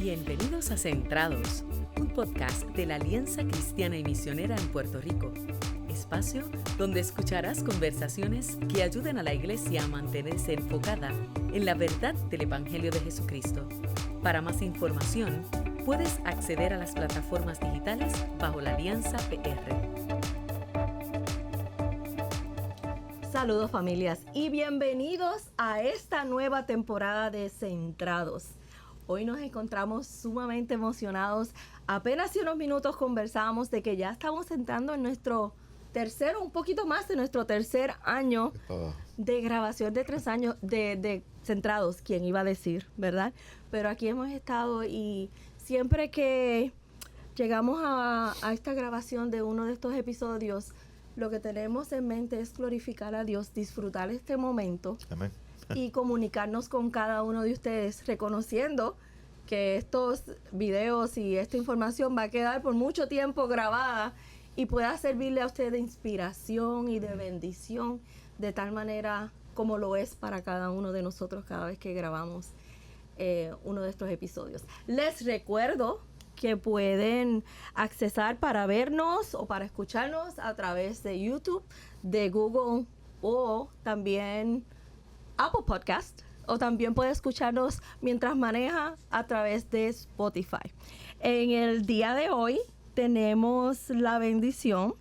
Bienvenidos a Centrados, un podcast de la Alianza Cristiana y Misionera en Puerto Rico. Espacio donde escucharás conversaciones que ayuden a la Iglesia a mantenerse enfocada en la verdad del Evangelio de Jesucristo. Para más información, puedes acceder a las plataformas digitales bajo la Alianza PR. Saludos familias y bienvenidos a esta nueva temporada de Centrados. Hoy nos encontramos sumamente emocionados. Apenas hace unos minutos conversábamos de que ya estamos entrando en nuestro tercero, un poquito más de nuestro tercer año de grabación de 3 años de Centrados, quién iba a decir, ¿verdad? Pero aquí hemos estado y siempre que llegamos a esta grabación de uno de estos episodios, lo que tenemos en mente es glorificar a Dios, disfrutar este momento. Amén. Y comunicarnos con cada uno de ustedes, reconociendo que estos videos y esta información va a quedar por mucho tiempo grabada y pueda servirle a usted de inspiración y de bendición, de tal manera como lo es para cada uno de nosotros cada vez que grabamos uno de estos episodios. Les recuerdo que pueden accesar para vernos o para escucharnos a través de YouTube, de Google o también Apple Podcast, o también puede escucharnos mientras maneja a través de Spotify. En el día de hoy tenemos la bendición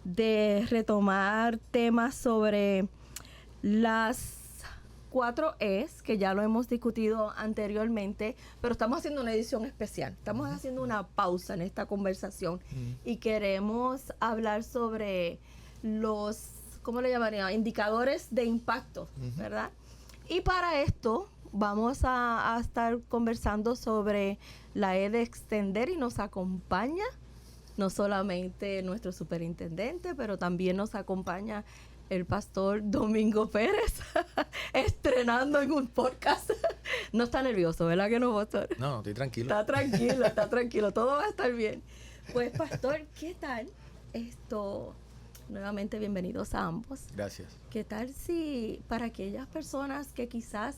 de retomar temas sobre las 4 E's, que ya lo hemos discutido anteriormente, pero estamos haciendo una edición especial. Estamos haciendo una pausa en esta conversación y queremos hablar sobre los, ¿cómo le llamaría? Indicadores de impacto, ¿verdad? Y para esto vamos a estar conversando sobre la E de extender y nos acompaña no solamente nuestro superintendente, pero también nos acompaña el pastor Domingo Pérez, estrenando en un podcast. No está nervioso, ¿verdad que no, pastor? No, estoy tranquilo. Está tranquilo, todo va a estar bien. Pues, pastor, ¿qué tal esto? Nuevamente, bienvenidos a ambos. Gracias. ¿Qué tal si para aquellas personas que quizás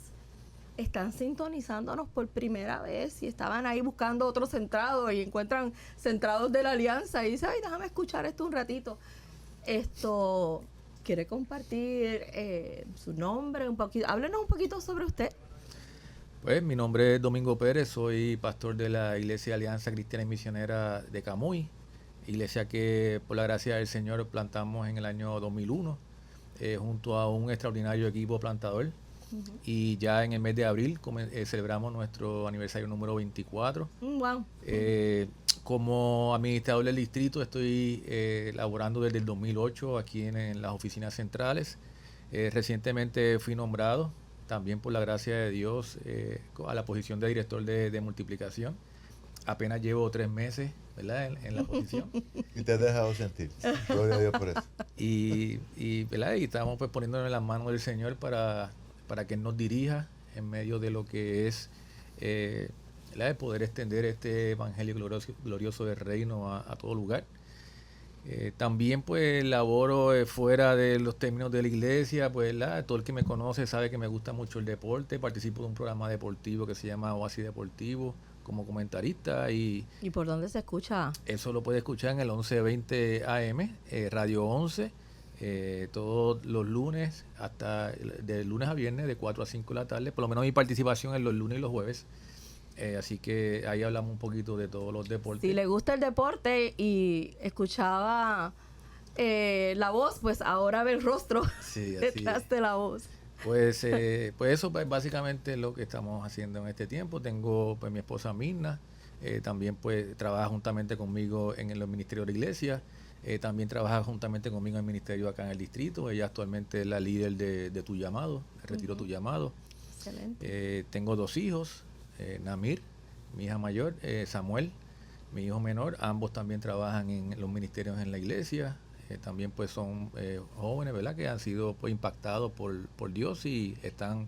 están sintonizándonos por primera vez y estaban ahí buscando otro centrado y encuentran centrados de la Alianza y dicen, ay, déjame escuchar esto un ratito? ¿Quiere compartir su nombre un poquito? Háblenos un poquito sobre usted. Pues mi nombre es Domingo Pérez, soy pastor de la Iglesia Alianza Cristiana y Misionera de Camuy, iglesia que por la gracia del Señor plantamos en el año 2001 junto a un extraordinario equipo plantador. Y ya en el mes de abril celebramos nuestro aniversario número 24. Wow. Como administrador del distrito estoy laborando desde el 2008 aquí en las oficinas centrales. Recientemente fui nombrado también por la gracia de Dios a la posición de director de multiplicación. Apenas llevo 3 meses, ¿verdad? En la posición. Y te has dejado sentir. Gloria a Dios por eso. ¿Verdad? Y estamos pues poniéndonos en las manos del Señor para que Él nos dirija en medio de lo que es el poder extender este evangelio glorioso del reino a todo lugar. También pues laboro fuera de los términos de la iglesia, pues todo el que me conoce sabe que me gusta mucho el deporte. Participo de un programa deportivo que se llama Oasis Deportivo como comentarista. ¿Y por dónde se escucha? Eso lo puede escuchar en el 1120 AM, Radio 11, todos los lunes, hasta de lunes a viernes, de 4 a 5 de la tarde. Por lo menos mi participación es los lunes y los jueves. Así que ahí hablamos un poquito de todos los deportes. Si le gusta el deporte y escuchaba la voz, pues ahora ve el rostro detrás de la voz. Pues eso pues, básicamente es lo que estamos haciendo en este tiempo. Tengo pues mi esposa Mirna, también pues trabaja juntamente conmigo en los ministerios de la iglesia. También trabaja juntamente conmigo en el ministerio acá en el distrito. Ella actualmente es la líder de Tu Llamado, Retiro Tu Llamado. Excelente. Tengo 2 hijos. Namir, mi hija mayor, Samuel, mi hijo menor, ambos también trabajan en los ministerios en la iglesia, también pues son jóvenes, ¿verdad? Que han sido pues impactados por Dios y están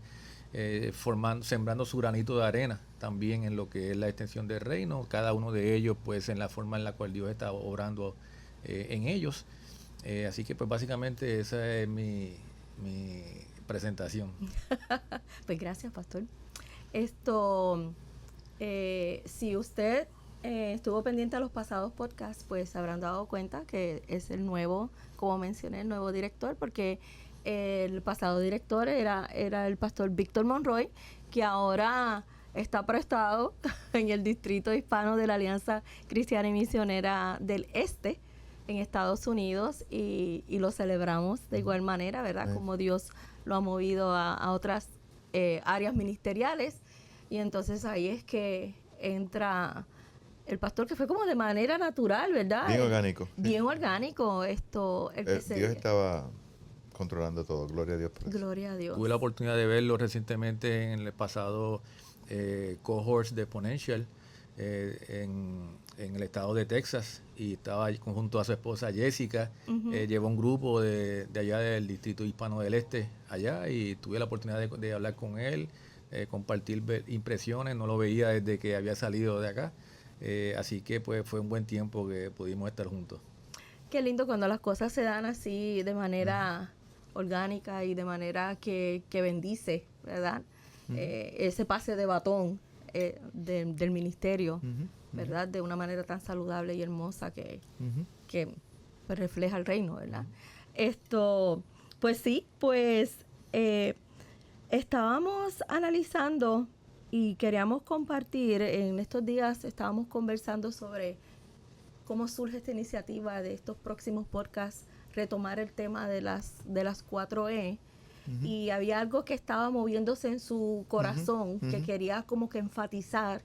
sembrando su granito de arena también en lo que es la extensión del reino, cada uno de ellos pues en la forma en la cual Dios está obrando en ellos, así que pues básicamente esa es mi presentación. Pues gracias, pastor. Si usted estuvo pendiente a los pasados podcasts, pues se habrán dado cuenta que es el nuevo, como mencioné, el nuevo director, porque el pasado director era el pastor Víctor Monroy, que ahora está prestado en el distrito hispano de la Alianza Cristiana y Misionera del Este en Estados Unidos, y lo celebramos de igual manera, ¿verdad? Como Dios lo ha movido a otras áreas ministeriales. Y entonces ahí es que entra el pastor, que fue como de manera natural, ¿verdad? Bien orgánico. Bien orgánico esto. Dios estaba controlando todo, gloria a Dios por eso. Gloria a Dios. Tuve la oportunidad de verlo recientemente en el pasado cohorts de Ponential en el estado de Texas, y estaba ahí junto a su esposa Jessica. Llevó un grupo de allá del distrito hispano del Este allá, y tuve la oportunidad de hablar con él, compartir impresiones. No lo veía desde que había salido de acá, así que pues fue un buen tiempo que pudimos estar juntos. Qué lindo cuando las cosas se dan así de manera orgánica y de manera que bendice, ¿verdad? Ese pase de batón del ministerio, ¿verdad? De una manera tan saludable y hermosa que pues, refleja el reino, ¿verdad? Pues sí, estábamos analizando y queríamos compartir, en estos días estábamos conversando sobre cómo surge esta iniciativa de estos próximos podcasts, retomar el tema de las 4E, y había algo que estaba moviéndose en su corazón, que quería como que enfatizar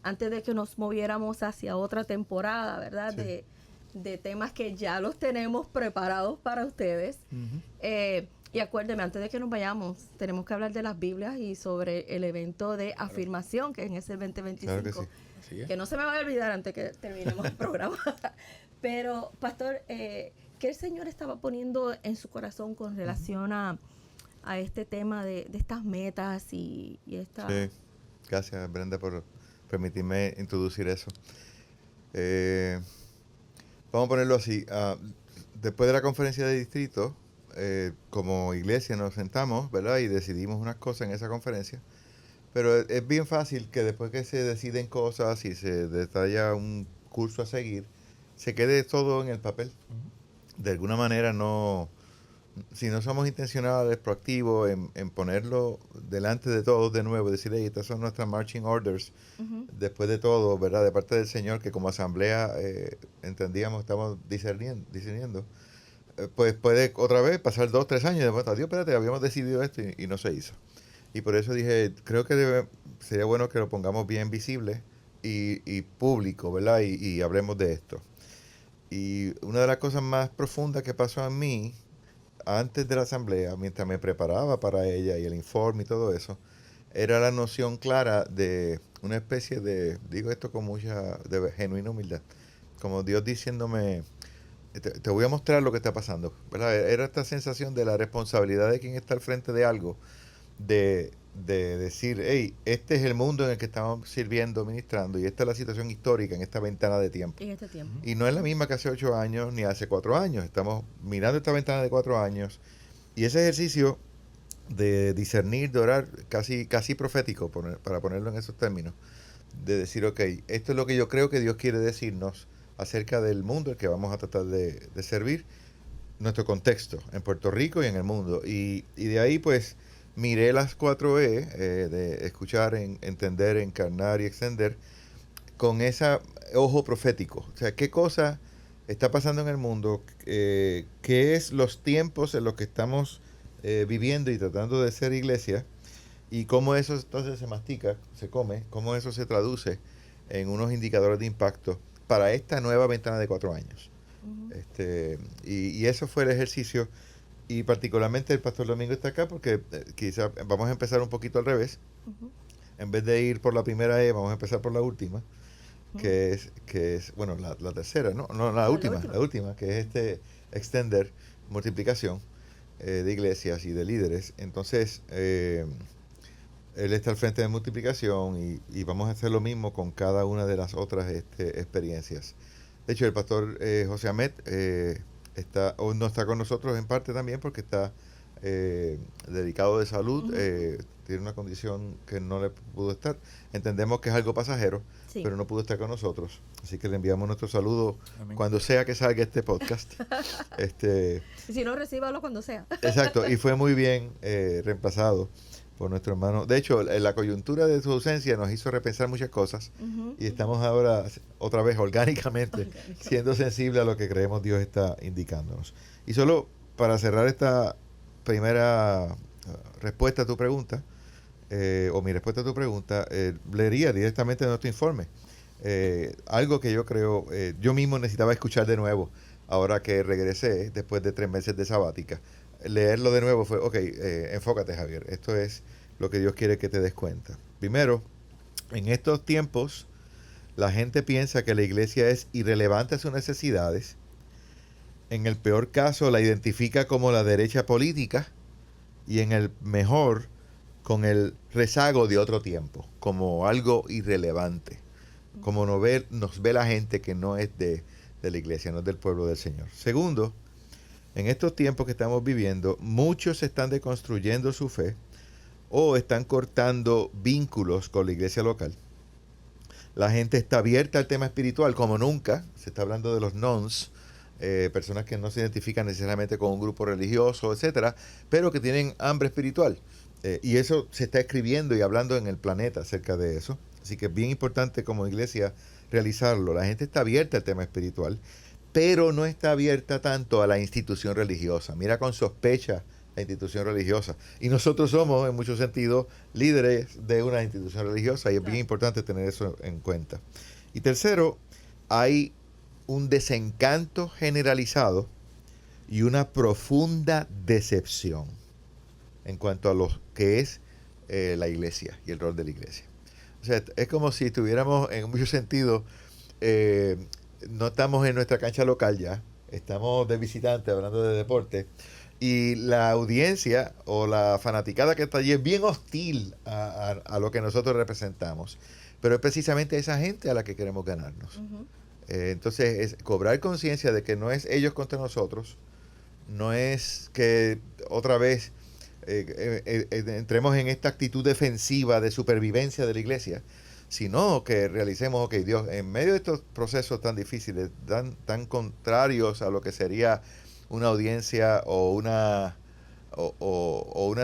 antes de que nos moviéramos hacia otra temporada, ¿verdad? Sí. De temas que ya los tenemos preparados para ustedes. Y acuérdeme, antes de que nos vayamos, tenemos que hablar de las Biblias y sobre el evento de afirmación, que es el 2025. Claro que sí. Que no se me va a olvidar antes que terminemos el programa. Pero, pastor, ¿qué el Señor estaba poniendo en su corazón con relación a este tema de estas metas y esta... Sí, gracias Brenda por permitirme introducir eso. Vamos a ponerlo así. Después de la conferencia de distrito, como iglesia nos sentamos, ¿verdad? Y decidimos unas cosas en esa conferencia. Pero es bien fácil que después que se deciden cosas y se detalla un curso a seguir, se quede todo en el papel. De alguna manera si no somos intencionales, proactivos en ponerlo delante de todos de nuevo, decir, hey, estas son nuestras marching orders, después de todo, ¿verdad? De parte del Señor, que como asamblea entendíamos, estamos discerniendo, pues puede otra vez pasar 2, 3 años y después, Dios, espérate, habíamos decidido esto y no se hizo. Y por eso dije, creo que sería bueno que lo pongamos bien visible y público, ¿verdad? Y hablemos de esto. Y una de las cosas más profundas que pasó en mí antes de la asamblea, mientras me preparaba para ella y el informe y todo eso, era la noción clara de una especie de, digo esto con mucha de genuina humildad, como Dios diciéndome, te voy a mostrar lo que está pasando, ¿verdad? Era esta sensación de la responsabilidad de quien está al frente de algo, de decir, hey, este es el mundo en el que estamos sirviendo, ministrando, y esta es la situación histórica en esta ventana de tiempo. En este tiempo. Y no es la misma que hace 8 años ni hace 4 años. Estamos mirando esta ventana de 4 años. Y ese ejercicio de discernir, de orar, casi profético, para ponerlo en esos términos, de decir, ok, esto es lo que yo creo que Dios quiere decirnos acerca del mundo al que vamos a tratar de servir, nuestro contexto en Puerto Rico y en el mundo. Y de ahí, pues, miré las 4E, de escuchar, entender, encarnar y extender, con ese ojo profético. O sea, ¿qué cosa está pasando en el mundo? ¿Qué es los tiempos en los que estamos viviendo y tratando de ser iglesia? Y cómo eso entonces se mastica, se come, cómo eso se traduce en unos indicadores de impacto para esta nueva ventana de 4 años. Y eso fue el ejercicio. Y particularmente el pastor Domingo está acá porque quizás vamos a empezar un poquito al revés. En vez de ir por la primera vamos a empezar por la última, que es bueno, la tercera, ¿no? No, la última, que es extender, multiplicación de iglesias y de líderes. Entonces, él está al frente de multiplicación y vamos a hacer lo mismo con cada una de las otras experiencias. De hecho, el pastor José Ahmed no está con nosotros en parte también porque está delicado de salud, tiene una condición que no le pudo estar. Entendemos que es algo pasajero, Sí. pero no pudo estar con nosotros. Así que le enviamos nuestro saludo Amén. cuando sea que salga este podcast. Y si no, recíbalo cuando sea. Exacto, y fue muy bien reemplazado por nuestro hermano. De hecho, la coyuntura de su ausencia nos hizo repensar muchas cosas y estamos ahora otra vez orgánicamente siendo sensibles a lo que creemos Dios está indicándonos. Y solo para cerrar esta primera respuesta a tu pregunta, o mi respuesta a tu pregunta, leería directamente nuestro informe. Algo que yo creo, yo mismo necesitaba escuchar de nuevo, ahora que regresé después de 3 meses de sabática. Leerlo de nuevo fue, ok, enfócate, Javier, esto es lo que Dios quiere que te des cuenta. Primero, en estos tiempos, la gente piensa que la iglesia es irrelevante a sus necesidades. En el peor caso, la identifica como la derecha política, y en el mejor, con el rezago de otro tiempo, como algo irrelevante, como nos ve la gente que no es de la iglesia, no es del pueblo del Señor. Segundo, en estos tiempos que estamos viviendo, muchos están deconstruyendo su fe o están cortando vínculos con la iglesia local. La gente está abierta al tema espiritual como nunca. Se está hablando de los nones, personas que no se identifican necesariamente con un grupo religioso, etcétera, pero que tienen hambre espiritual. Y eso se está escribiendo y hablando en el planeta acerca de eso. Así que es bien importante como iglesia realizarlo. La gente está abierta al tema espiritual, pero no está abierta tanto a la institución religiosa. Mira con sospecha la institución religiosa. Y nosotros somos, en muchos sentidos, líderes de una institución religiosa y es bien importante tener eso en cuenta. Y tercero, hay un desencanto generalizado y una profunda decepción en cuanto a lo que es la iglesia y el rol de la iglesia. O sea, es como si estuviéramos, en muchos sentidos, no estamos en nuestra cancha local ya, estamos de visitante hablando de deporte, y la audiencia o la fanaticada que está allí es bien hostil a lo que nosotros representamos. Pero es precisamente esa gente a la que queremos ganarnos. Entonces, es cobrar conciencia de que no es ellos contra nosotros, no es que otra vez entremos en esta actitud defensiva de supervivencia de la iglesia, sino que realicemos, ok, Dios, en medio de estos procesos tan difíciles, tan contrarios a lo que sería una audiencia o una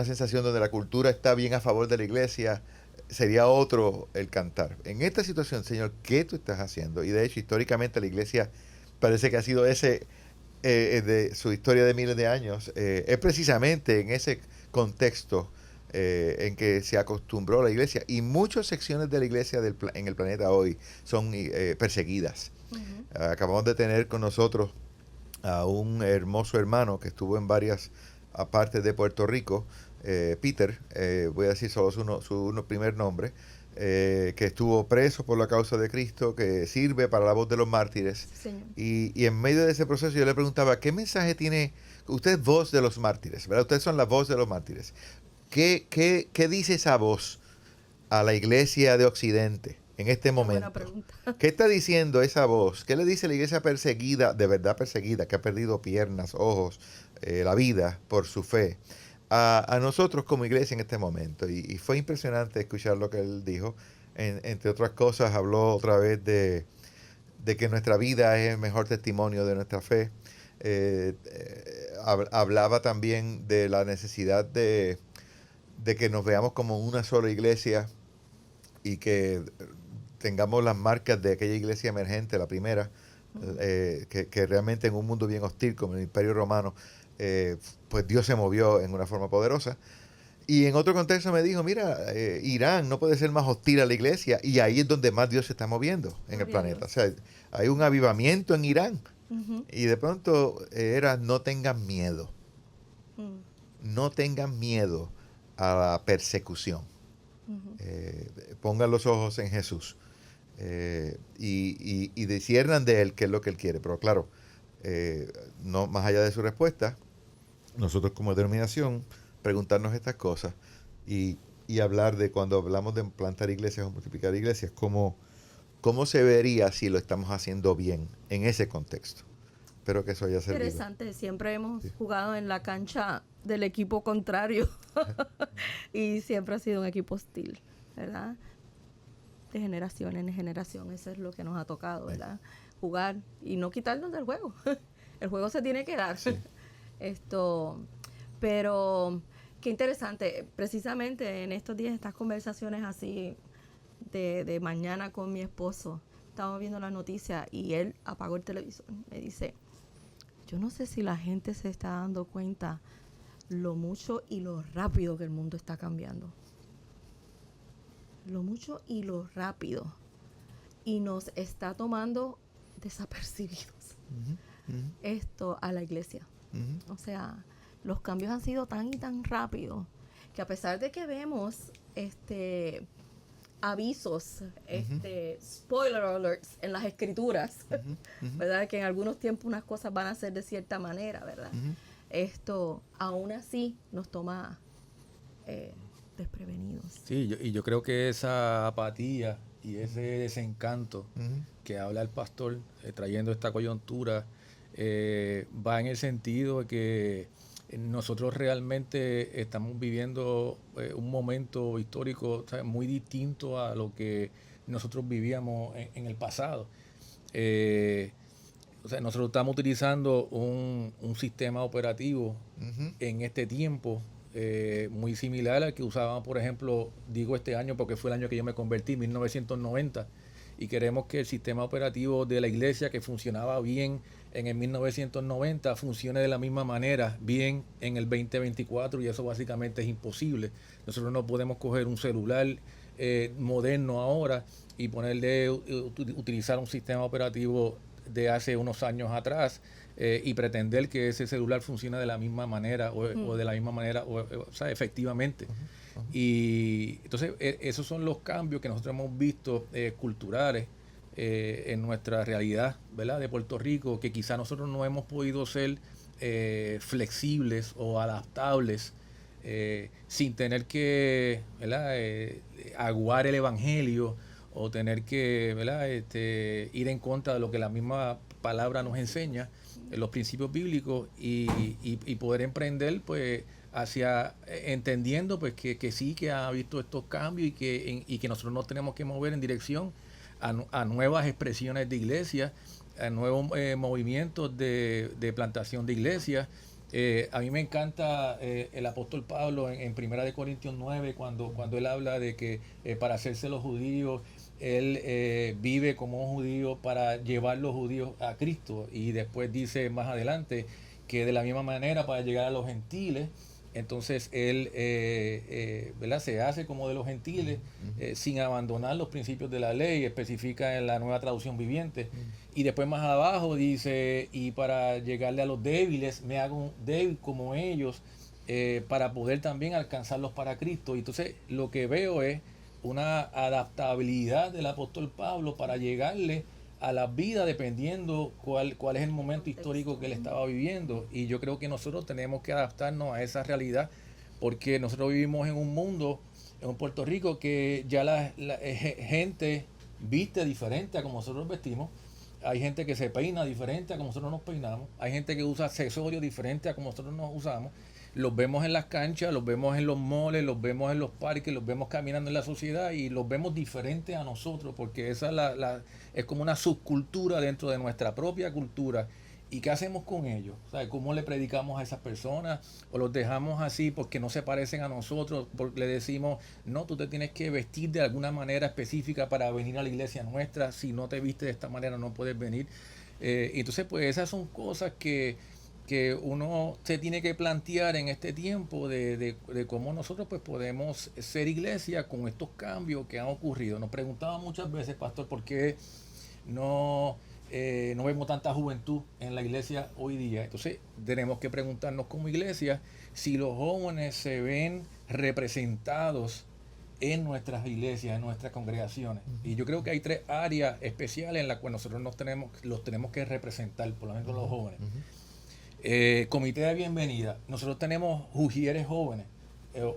sensación donde la cultura está bien a favor de la iglesia, sería otro el cantar. En esta situación, Señor, ¿qué tú estás haciendo? Y de hecho, históricamente la iglesia parece que ha sido ese, de su historia de miles de años, es precisamente en ese contexto en que se acostumbró la iglesia, y muchas secciones de la iglesia en el planeta hoy son perseguidas. Acabamos de tener con nosotros a un hermoso hermano que estuvo en varias partes de Puerto Rico, Peter, voy a decir solo su primer nombre, que estuvo preso por la causa de Cristo, que sirve para la voz de los mártires. Y en medio de ese proceso yo le preguntaba, ¿qué mensaje tiene? Usted es voz de los mártires, ¿verdad? Ustedes son la voz de los mártires. ¿Qué dice esa voz a la iglesia de Occidente en este momento? ¿Qué está diciendo esa voz? ¿Qué le dice la iglesia perseguida, de verdad perseguida, que ha perdido piernas, ojos, la vida por su fe, a nosotros como iglesia en este momento? Y fue impresionante escuchar lo que él dijo. Entre otras cosas, habló otra vez de que nuestra vida es el mejor testimonio de nuestra fe. Hablaba también de la necesidad de que nos veamos como una sola iglesia y que tengamos las marcas de aquella iglesia emergente, la primera, que realmente en un mundo bien hostil como el Imperio Romano, pues Dios se movió en una forma poderosa. Y en otro contexto me dijo, mira, Irán no puede ser más hostil a la iglesia, y ahí es donde más Dios se está moviendo en el planeta. O sea, hay un avivamiento en Irán. Y de pronto era, no tengan miedo. No tengan miedo a la persecución. Pongan los ojos en Jesús. Y disciernan de Él qué es lo que Él quiere. Pero claro, no más allá de su respuesta, nosotros como denominación, preguntarnos estas cosas y hablar de, cuando hablamos de plantar iglesias o multiplicar iglesias, cómo se vería si lo estamos haciendo bien en ese contexto. espero que eso haya servido. Interesante, siempre hemos jugado en la cancha del equipo contrario y siempre ha sido un equipo hostil, ¿verdad? De generación en generación, eso es lo que nos ha tocado, ¿verdad? Jugar y no quitarnos del juego. El juego se tiene que dar. Sí. Pero qué interesante, precisamente en estos días, estas conversaciones así de mañana con mi esposo, estábamos viendo la noticia y él apagó el televisor. Me dice, yo no sé si la gente se está dando cuenta lo mucho y lo rápido que el mundo está cambiando. Lo mucho y lo rápido. Y nos está tomando desapercibidos a la iglesia. O sea, los cambios han sido tan y tan rápidos que a pesar de que vemos avisos, spoiler alerts en las escrituras, ¿verdad? Que en algunos tiempos unas cosas van a ser de cierta manera, ¿verdad? Aún así nos toma desprevenidos. Sí, yo creo que esa apatía y ese desencanto que habla el pastor trayendo esta coyuntura va en el sentido de que nosotros realmente estamos viviendo un momento histórico, ¿sabes?, muy distinto a lo que nosotros vivíamos en el pasado. Nosotros estamos utilizando un sistema operativo en este tiempo muy similar al que usábamos, por ejemplo, digo este año porque fue el año que yo me convertí, 1990, y queremos que el sistema operativo de la iglesia que funcionaba bien en el 1990 funcione de la misma manera bien en el 2024, y eso básicamente es imposible. Nosotros no podemos coger un celular moderno ahora y utilizar un sistema operativo de hace unos años atrás y pretender que ese celular funcione de la misma manera o de la misma manera, o sea, efectivamente. Y entonces esos son los cambios que nosotros hemos visto culturales en nuestra realidad, ¿verdad?, de Puerto Rico, que quizá nosotros no hemos podido ser flexibles o adaptables sin tener que, ¿verdad?, aguar el evangelio o tener que, ¿verdad?, ir en contra de lo que la misma palabra nos enseña, los principios bíblicos, y poder emprender pues hacia entendiendo pues que sí, que ha visto estos cambios y que nosotros nos tenemos que mover en dirección a nuevas expresiones de iglesia, a nuevos movimientos de plantación de iglesias. A mí me encanta el apóstol Pablo en 1 Corintios 9 cuando él habla de que para hacerse los judíos él vive como un judío para llevar los judíos a Cristo, y después dice más adelante que de la misma manera para llegar a los gentiles. Entonces él ¿verdad?, se hace como de los gentiles sin abandonar los principios de la ley, especifica en la Nueva Traducción Viviente. Y después más abajo dice, y para llegarle a los débiles, me hago un débil como ellos, para poder también alcanzarlos para Cristo. Y entonces lo que veo es una adaptabilidad del apóstol Pablo para llegarle a la vida dependiendo cuál es el momento histórico que él estaba viviendo. Y yo creo que nosotros tenemos que adaptarnos a esa realidad, porque nosotros vivimos en un mundo, en un Puerto Rico, que ya la gente viste diferente a como nosotros vestimos. Hay gente que se peina diferente a como nosotros nos peinamos. Hay gente que usa accesorios diferentes a como nosotros nos usamos. Los vemos en las canchas, los vemos en los moles, los vemos en los parques, los vemos caminando en la sociedad, y los vemos diferentes a nosotros, porque esa es como una subcultura dentro de nuestra propia cultura. ¿Y qué hacemos con ellos? O sea, ¿cómo le predicamos a esas personas? ¿O los dejamos así porque no se parecen a nosotros? Porque le decimos, no, tú te tienes que vestir de alguna manera específica para venir a la iglesia nuestra. Si no te vistes de esta manera no puedes venir. Entonces, pues esas son cosas que uno se tiene que plantear en este tiempo de cómo nosotros pues podemos ser iglesia con estos cambios que han ocurrido. Nos preguntaba muchas veces, pastor, ¿por qué no vemos tanta juventud en la iglesia hoy día? Entonces tenemos que preguntarnos como iglesia si los jóvenes se ven representados en nuestras iglesias, en nuestras congregaciones. Y yo creo que hay 3 áreas especiales en las cuales nosotros los tenemos que representar, por lo menos los jóvenes. Comité de bienvenida. Nosotros tenemos ujieres jóvenes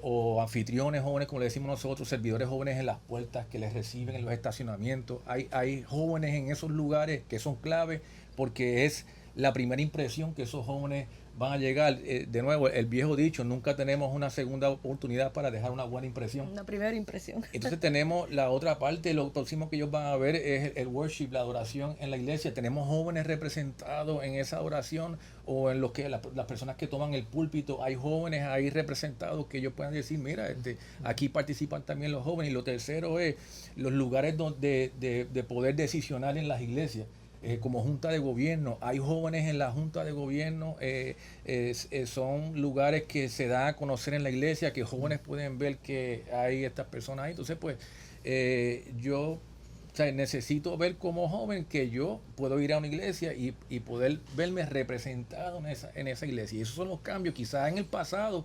o anfitriones jóvenes, como le decimos nosotros, servidores jóvenes en las puertas que les reciben en los estacionamientos. Hay jóvenes en esos lugares que son clave, porque es la primera impresión que esos jóvenes van a llegar. De nuevo, el viejo dicho, nunca tenemos una segunda oportunidad para dejar una buena impresión. Una primera impresión. Entonces tenemos la otra parte, lo próximo que ellos van a ver es el worship, la adoración en la iglesia. Tenemos jóvenes representados en esa oración, o en los que las personas que toman el púlpito, hay jóvenes ahí representados que ellos puedan decir, mira, aquí participan también los jóvenes. Y lo tercero es los lugares de poder decisional en las iglesias. Como junta de gobierno, hay jóvenes en la junta de gobierno, son lugares que se dan a conocer en la iglesia, que jóvenes pueden ver que hay estas personas ahí. Entonces, pues, yo necesito ver como joven que yo puedo ir a una iglesia y poder verme representado en esa iglesia. Y esos son los cambios. Quizás en el pasado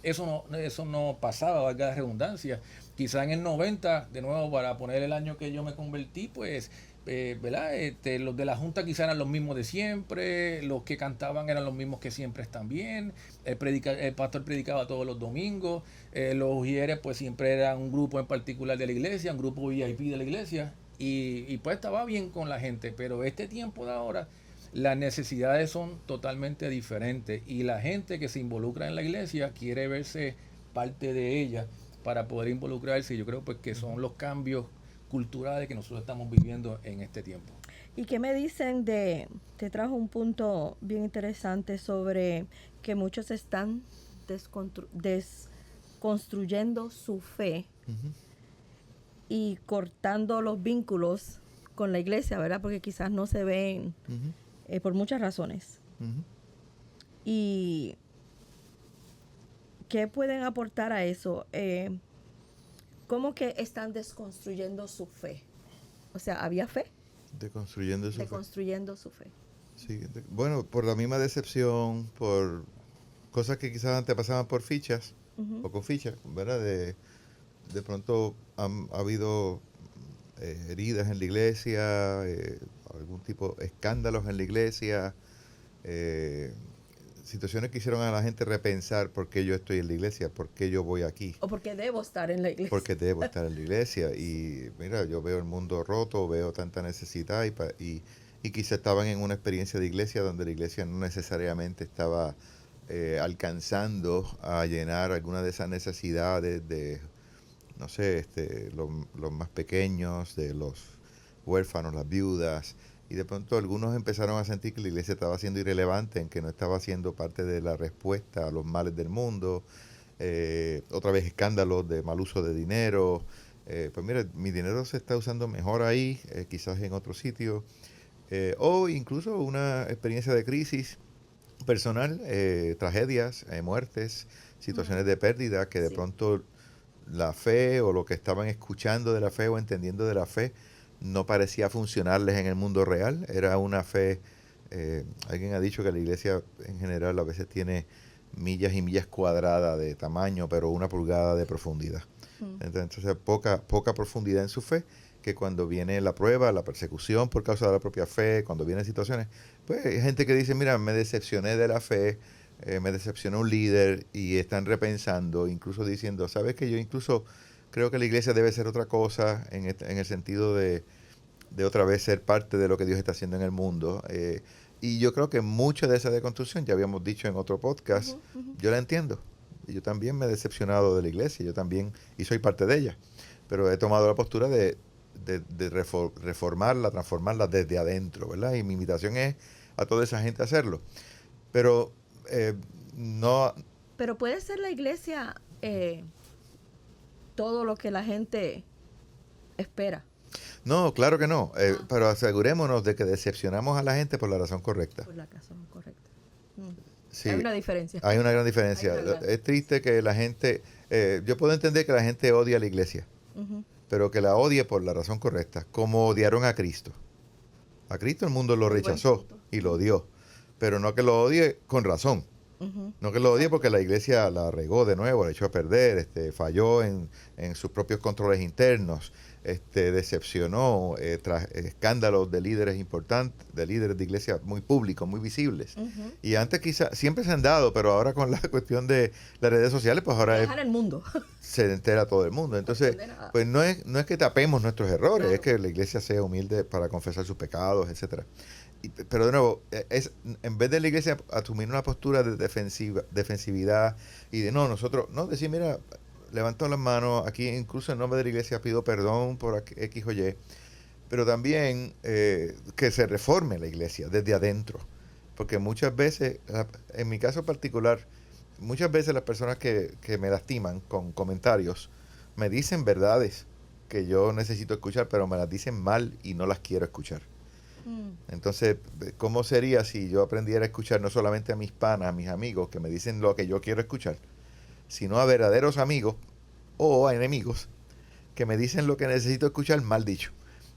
eso no pasaba, valga la redundancia. Quizás en el 90, de nuevo, para poner el año que yo me convertí, pues, ¿verdad? Los de la junta quizás eran los mismos de siempre, los que cantaban eran los mismos que siempre están bien, el pastor predicaba todos los domingos, los ujieres pues siempre eran un grupo en particular de la iglesia, un grupo VIP de la iglesia, y pues estaba bien con la gente. Pero este tiempo de ahora, las necesidades son totalmente diferentes, y la gente que se involucra en la iglesia quiere verse parte de ella para poder involucrarse. Y yo creo pues que son los cambios culturales que nosotros estamos viviendo en este tiempo. ¿Y qué me dicen te trajo un punto bien interesante sobre que muchos están desconstruyendo su fe y cortando los vínculos con la iglesia, ¿verdad? Porque quizás no se ven por muchas razones. ¿Y qué pueden aportar a eso? ¿Cómo que están desconstruyendo su fe? O sea, ¿había fe? Deconstruyendo su fe. Sí, bueno, por la misma decepción, por cosas que quizás antes pasaban por fichas o con fichas, ¿verdad? De pronto ha habido heridas en la iglesia, algún tipo de escándalos en la iglesia, situaciones que hicieron a la gente repensar por qué yo estoy en la iglesia, por qué yo voy aquí. O por qué debo estar en la iglesia. Porque debo estar en la iglesia. Y mira, yo veo el mundo roto, veo tanta necesidad y quizá estaban en una experiencia de iglesia donde la iglesia no necesariamente estaba alcanzando a llenar alguna de esas necesidades de, no sé, los más pequeños, de los huérfanos, las viudas. Y de pronto algunos empezaron a sentir que la iglesia estaba siendo irrelevante, en que no estaba siendo parte de la respuesta a los males del mundo. Otra vez escándalos de mal uso de dinero. Pues mira, mi dinero se está usando mejor ahí, quizás en otro sitio. O incluso una experiencia de crisis personal, tragedias, muertes, situaciones de pérdida, que de pronto la fe o lo que estaban escuchando de la fe o entendiendo de la fe no parecía funcionarles en el mundo real. Era una fe, alguien ha dicho que la iglesia en general a veces tiene millas y millas cuadradas de tamaño, pero 1 pulgada de profundidad. Entonces poca profundidad en su fe, que cuando viene la prueba, la persecución por causa de la propia fe, cuando vienen situaciones, pues hay gente que dice, mira, me decepcioné de la fe, me decepcionó un líder, y están repensando, incluso diciendo, ¿sabes qué? Yo incluso creo que la iglesia debe ser otra cosa en el sentido de otra vez ser parte de lo que Dios está haciendo en el mundo. Y yo creo que mucha de esa deconstrucción, ya habíamos dicho en otro podcast, yo la entiendo. Yo también me he decepcionado de la iglesia, yo también, y soy parte de ella. Pero he tomado la postura de reformarla, transformarla desde adentro, ¿verdad? Y mi invitación es a toda esa gente a hacerlo. Pero no... Pero puede ser la iglesia... todo lo que la gente espera. No, claro que no, pero asegurémonos de que decepcionamos a la gente por la razón correcta. Por la razón correcta. Sí, hay una diferencia. Hay una gran diferencia. Es triste que la gente, yo puedo entender que la gente odia a la iglesia, pero que la odie por la razón correcta, como odiaron a Cristo. A Cristo el mundo lo rechazó y lo odió, pero no que lo odie con razón. No que lo odie porque la iglesia la regó de nuevo, la echó a perder, falló en sus propios controles internos, decepcionó tras escándalos de líderes importantes, de líderes de iglesia muy públicos, muy visibles. Y antes quizás, siempre se han dado, pero ahora con la cuestión de las redes sociales, pues ahora dejar el mundo. Se entera todo el mundo. Entonces, pues no es que tapemos nuestros errores, es que la iglesia sea humilde para confesar sus pecados, etcétera. pero de nuevo, en vez de la iglesia asumir una postura de defensividad y de nosotros, decir, mira, levanto las manos, aquí incluso en nombre de la iglesia pido perdón por X o Y, pero también que se reforme la iglesia desde adentro, porque muchas veces, en mi caso particular, muchas veces las personas que me lastiman con comentarios me dicen verdades que yo necesito escuchar, pero me las dicen mal y no las quiero escuchar. Entonces, ¿cómo sería si yo aprendiera a escuchar no solamente a mis panas, a mis amigos que me dicen lo que yo quiero escuchar, sino a verdaderos amigos o a enemigos que me dicen lo que necesito escuchar mal dicho?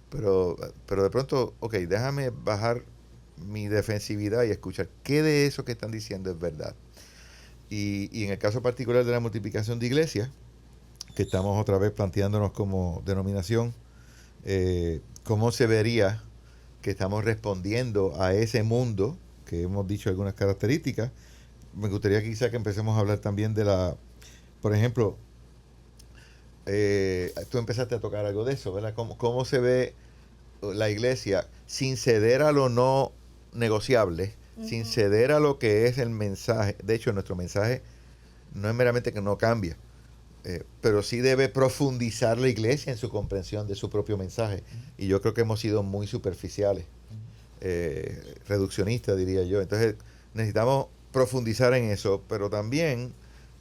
Pero de pronto, ok, déjame bajar mi defensividad y escuchar qué de eso que están diciendo es verdad. Y en el caso particular de la multiplicación de iglesias, que estamos otra vez planteándonos como denominación, cómo se vería que estamos respondiendo a ese mundo, que hemos dicho algunas características. Me gustaría quizá que empecemos a hablar también de por ejemplo, tú empezaste a tocar algo de eso, ¿verdad? ¿Cómo se ve la iglesia sin ceder a lo no negociable, sin ceder a lo que es el mensaje? De hecho, nuestro mensaje no es meramente que no cambia, pero sí debe profundizar la iglesia en su comprensión de su propio mensaje. Y yo creo que hemos sido muy superficiales, reduccionistas, diría yo. Entonces, necesitamos profundizar en eso, pero también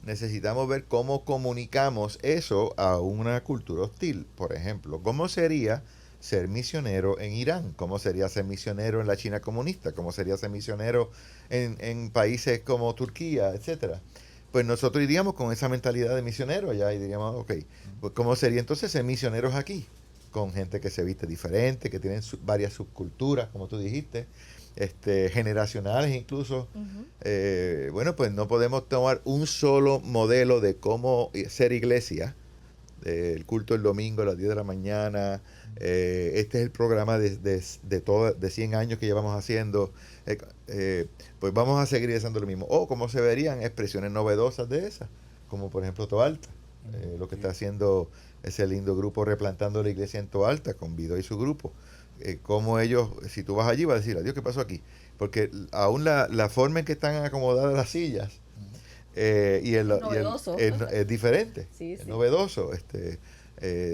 necesitamos ver cómo comunicamos eso a una cultura hostil. Por ejemplo, ¿cómo sería ser misionero en Irán? ¿Cómo sería ser misionero en la China comunista? ¿Cómo sería ser misionero en países como Turquía, etcétera? Pues nosotros iríamos con esa mentalidad de misionero allá y diríamos, ok, pues ¿cómo sería entonces ser misioneros aquí? Con gente que se viste diferente, que tienen varias subculturas, como tú dijiste, generacionales incluso. Bueno, pues no podemos tomar un solo modelo de cómo ser iglesia, el culto el domingo a las 10 de la mañana. Este es el programa de 100 años que llevamos haciendo. Pues vamos a seguir haciendo lo mismo. O como se verían expresiones novedosas de esas, como por ejemplo Toalta, lo que está haciendo ese lindo grupo Replantando la Iglesia en Toalta, con Vido y su grupo. Como ellos, si tú vas allí, vas a decir, adiós, ¿qué pasó aquí? Porque aún la forma en que están acomodadas las sillas es diferente, es novedoso.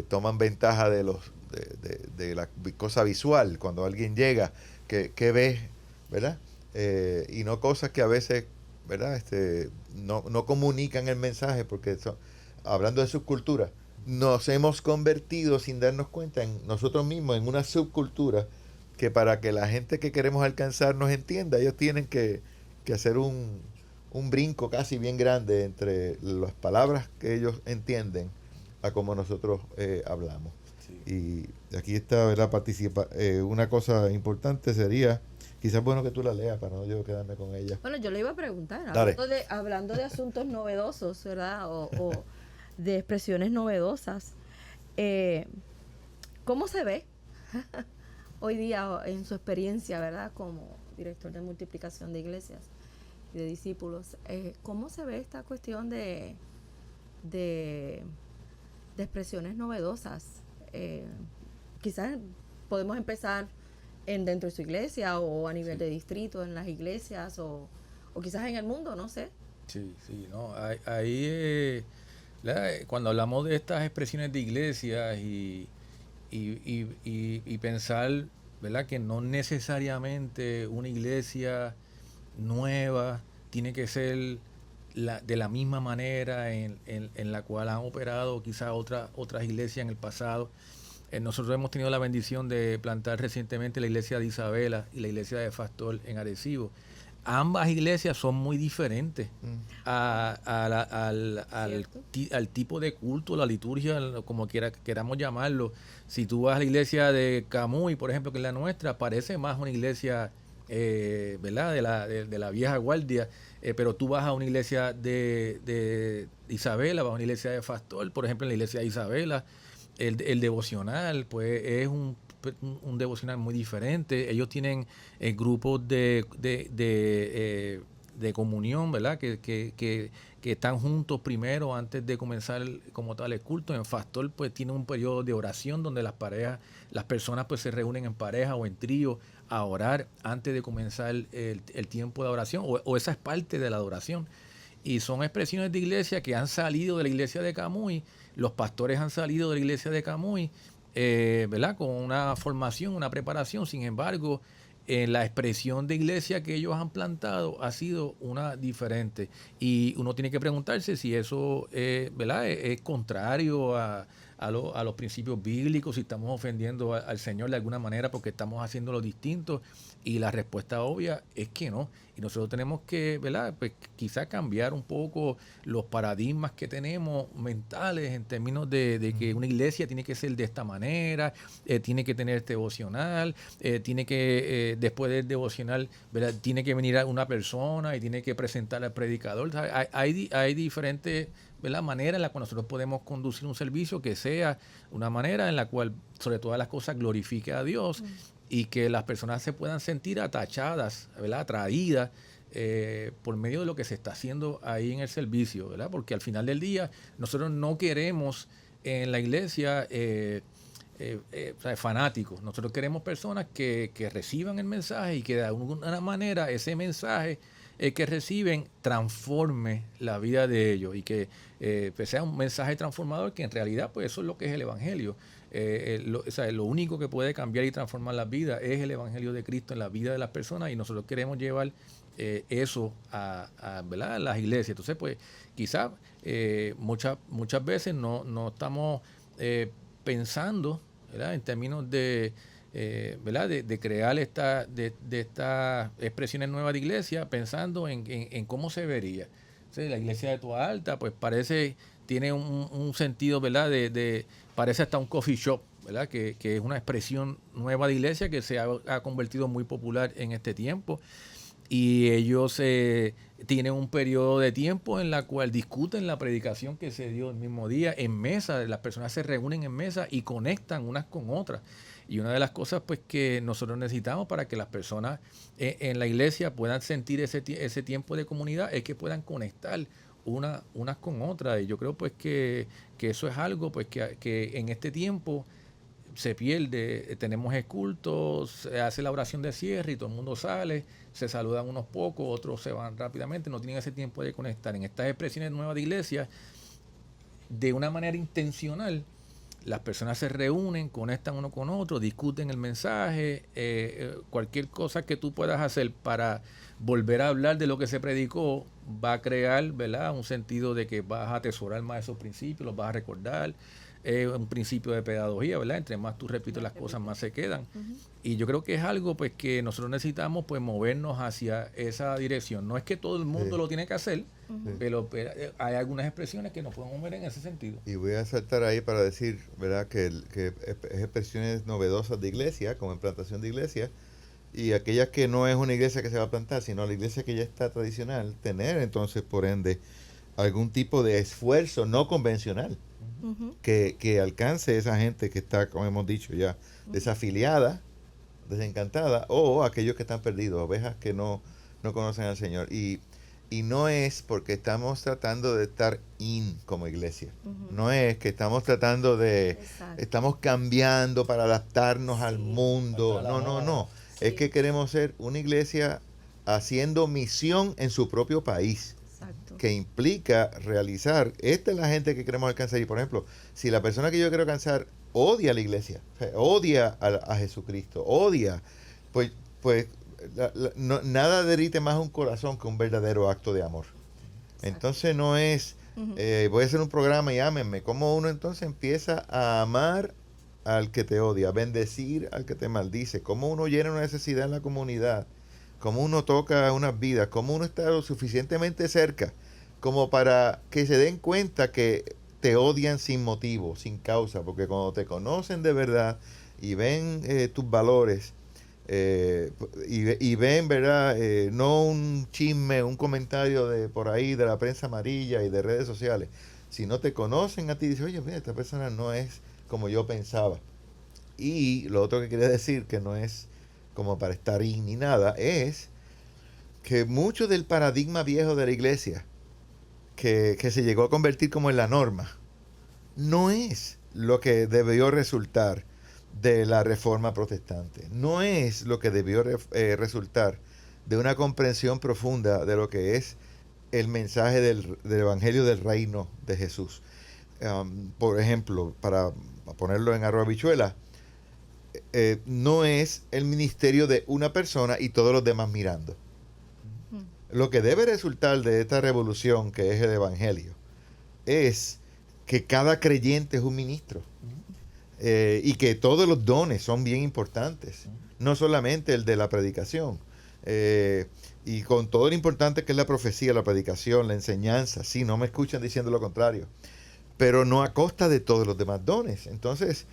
Toman ventaja de la cosa visual. Cuando alguien llega, ¿qué ves? ¿Verdad? Y no cosas que a veces, ¿verdad? No comunican el mensaje, porque hablando de subcultura, nos hemos convertido sin darnos cuenta en nosotros mismos en una subcultura que para que la gente que queremos alcanzar nos entienda, ellos tienen que hacer un brinco casi bien grande entre las palabras que ellos entienden a como nosotros hablamos. Sí. Y aquí está, ¿verdad? Una cosa importante sería, quizás bueno que tú la leas para no yo quedarme con ella. Bueno, yo le iba a preguntar, hablando de asuntos novedosos, ¿verdad? O de expresiones novedosas, ¿cómo se ve hoy día en su experiencia, ¿verdad? Como director de multiplicación de iglesias y de discípulos, ¿cómo se ve esta cuestión de expresiones novedosas? Quizás podemos empezar dentro de su iglesia o a nivel de distrito, en las iglesias o quizás en el mundo, no sé. Sí, no, ahí cuando hablamos de estas expresiones de iglesias y pensar, ¿verdad?, que no necesariamente una iglesia nueva tiene que ser de la misma manera en la cual han operado quizás otras iglesias en el pasado. Nosotros hemos tenido la bendición de plantar recientemente la iglesia de Isabela y la iglesia de Fastor en Arecibo. Ambas iglesias son muy diferentes al tipo de culto, la liturgia, como queramos llamarlo. Si tú vas a la iglesia de Camuy, por ejemplo, que es la nuestra, parece más una iglesia ¿verdad? de la vieja guardia, pero tú vas a una iglesia de Isabela, vas a una iglesia de Fastor, por ejemplo, en la iglesia de Isabela, el devocional, pues es un devocional muy diferente. Ellos tienen grupos de de comunión, ¿verdad? Que están juntos primero antes de comenzar como tal el culto. En Fastor pues tiene un periodo de oración donde las personas pues se reúnen en pareja o en trío a orar antes de comenzar el tiempo de oración, o esa es parte de la adoración. Y son expresiones de iglesia que han salido de la iglesia de Camuy, los pastores han salido de la iglesia de Camuy, ¿verdad? Con una formación, una preparación. Sin embargo, la expresión de iglesia que ellos han plantado ha sido una diferente. Y uno tiene que preguntarse si eso ¿verdad? Es contrario a los principios bíblicos, si estamos ofendiendo al Señor de alguna manera porque estamos haciéndolo distinto. Y la respuesta obvia es que no. Y nosotros tenemos que, ¿verdad? Pues quizás cambiar un poco los paradigmas que tenemos mentales en términos de que una iglesia tiene que ser de esta manera, tiene que tener este devocional, tiene que, después del devocional, ¿verdad? Tiene que venir una persona y tiene que presentar al predicador. Hay diferentes, ¿verdad? Maneras en la cual nosotros podemos conducir un servicio que sea una manera en la cual, sobre todas las cosas, glorifique a Dios. Y que las personas se puedan sentir atachadas, ¿verdad? Atraídas por medio de lo que se está haciendo ahí en el servicio, ¿verdad? Porque al final del día nosotros no queremos en la iglesia fanáticos. Nosotros queremos personas que reciban el mensaje y que de alguna manera ese mensaje que reciben transforme la vida de ellos y que pues sea un mensaje transformador, que en realidad pues eso es lo que es el Evangelio. Lo único que puede cambiar y transformar la vida es el Evangelio de Cristo en la vida de las personas, y nosotros queremos llevar eso ¿verdad? A las iglesias. Entonces pues quizás muchas veces no estamos pensando, ¿verdad? En términos de ¿verdad? De crear estas expresiones nuevas de iglesia, pensando en cómo se vería. La iglesia de Toa Alta pues tiene un sentido, ¿verdad? Parece hasta un coffee shop, ¿verdad? Que es una expresión nueva de iglesia que se ha convertido muy popular en este tiempo. Y ellos tienen un periodo de tiempo en la cual discuten la predicación que se dio el mismo día en mesa. Las personas se reúnen en mesa y conectan unas con otras. Y una de las cosas pues que nosotros necesitamos para que las personas en la iglesia puedan sentir ese tiempo de comunidad es que puedan conectar unas con otras. Y yo creo pues que eso es algo pues que en este tiempo se pierde. Tenemos el culto, se hace la oración de cierre y todo el mundo sale, se saludan unos pocos, otros se van rápidamente, no tienen ese tiempo de conectar. En estas expresiones nuevas de iglesia, de una manera intencional, las personas se reúnen, conectan uno con otro, discuten el mensaje, cualquier cosa que tú puedas hacer para volver a hablar de lo que se predicó va a crear, ¿verdad? Un sentido de que vas a atesorar más esos principios, los vas a recordar. Un principio de pedagogía, ¿verdad? Entre más tú repites las cosas, más se quedan. Y yo creo que es algo pues que nosotros necesitamos pues movernos hacia esa dirección. No es que todo el mundo lo tiene que hacer, pero hay algunas expresiones que nos podemos mover en ese sentido. Y voy a saltar ahí para decir, ¿verdad? Que es expresiones novedosas de iglesia, como implantación de iglesia, y aquellas que no es una iglesia que se va a plantar, sino la iglesia que ya está tradicional, tener entonces por ende algún tipo de esfuerzo no convencional que alcance esa gente que está, como hemos dicho ya, desafiliada, desencantada, o aquellos que están perdidos, ovejas que no conocen al Señor. Y no es porque estamos tratando de estar como iglesia. No es que estamos tratando estamos cambiando para adaptarnos al mundo. No. Es que queremos ser una iglesia haciendo misión en su propio país. Exacto. Que implica realizar, esta es la gente que queremos alcanzar. Y por ejemplo, si la persona que yo quiero alcanzar odia a la iglesia, odia a Jesucristo, odia, pues nada derrite más un corazón que un verdadero acto de amor. Exacto. Entonces no es, voy a hacer un programa y ámenme. ¿Cómo uno entonces empieza a amar al que te odia, a bendecir al que te maldice? ¿Cómo uno llena una necesidad en la comunidad? Cómo uno toca unas vidas, cómo uno está lo suficientemente cerca como para que se den cuenta que te odian sin motivo, sin causa, porque cuando te conocen de verdad y ven tus valores y ven, ¿verdad? No un chisme, un comentario de por ahí de la prensa amarilla y de redes sociales, sino te conocen a ti y dicen, oye, mira, esta persona no es como yo pensaba. Y lo otro que quería decir, que no es como para estar ahí ni nada, es que mucho del paradigma viejo de la iglesia, que se llegó a convertir como en la norma, no es lo que debió resultar de la reforma protestante. No es lo que debió resultar de una comprensión profunda de lo que es el mensaje del Evangelio del Reino de Jesús. Por ejemplo, para ponerlo en arroz habichuela, no es el ministerio de una persona y todos los demás mirando. Lo que debe resultar de esta revolución que es el Evangelio es que cada creyente es un ministro. Y que todos los dones son bien importantes, no solamente el de la predicación, y con todo lo importante que es la profecía, la predicación, la enseñanza. Sí, no me escuchan diciendo lo contrario, pero no a costa de todos los demás dones. Entonces,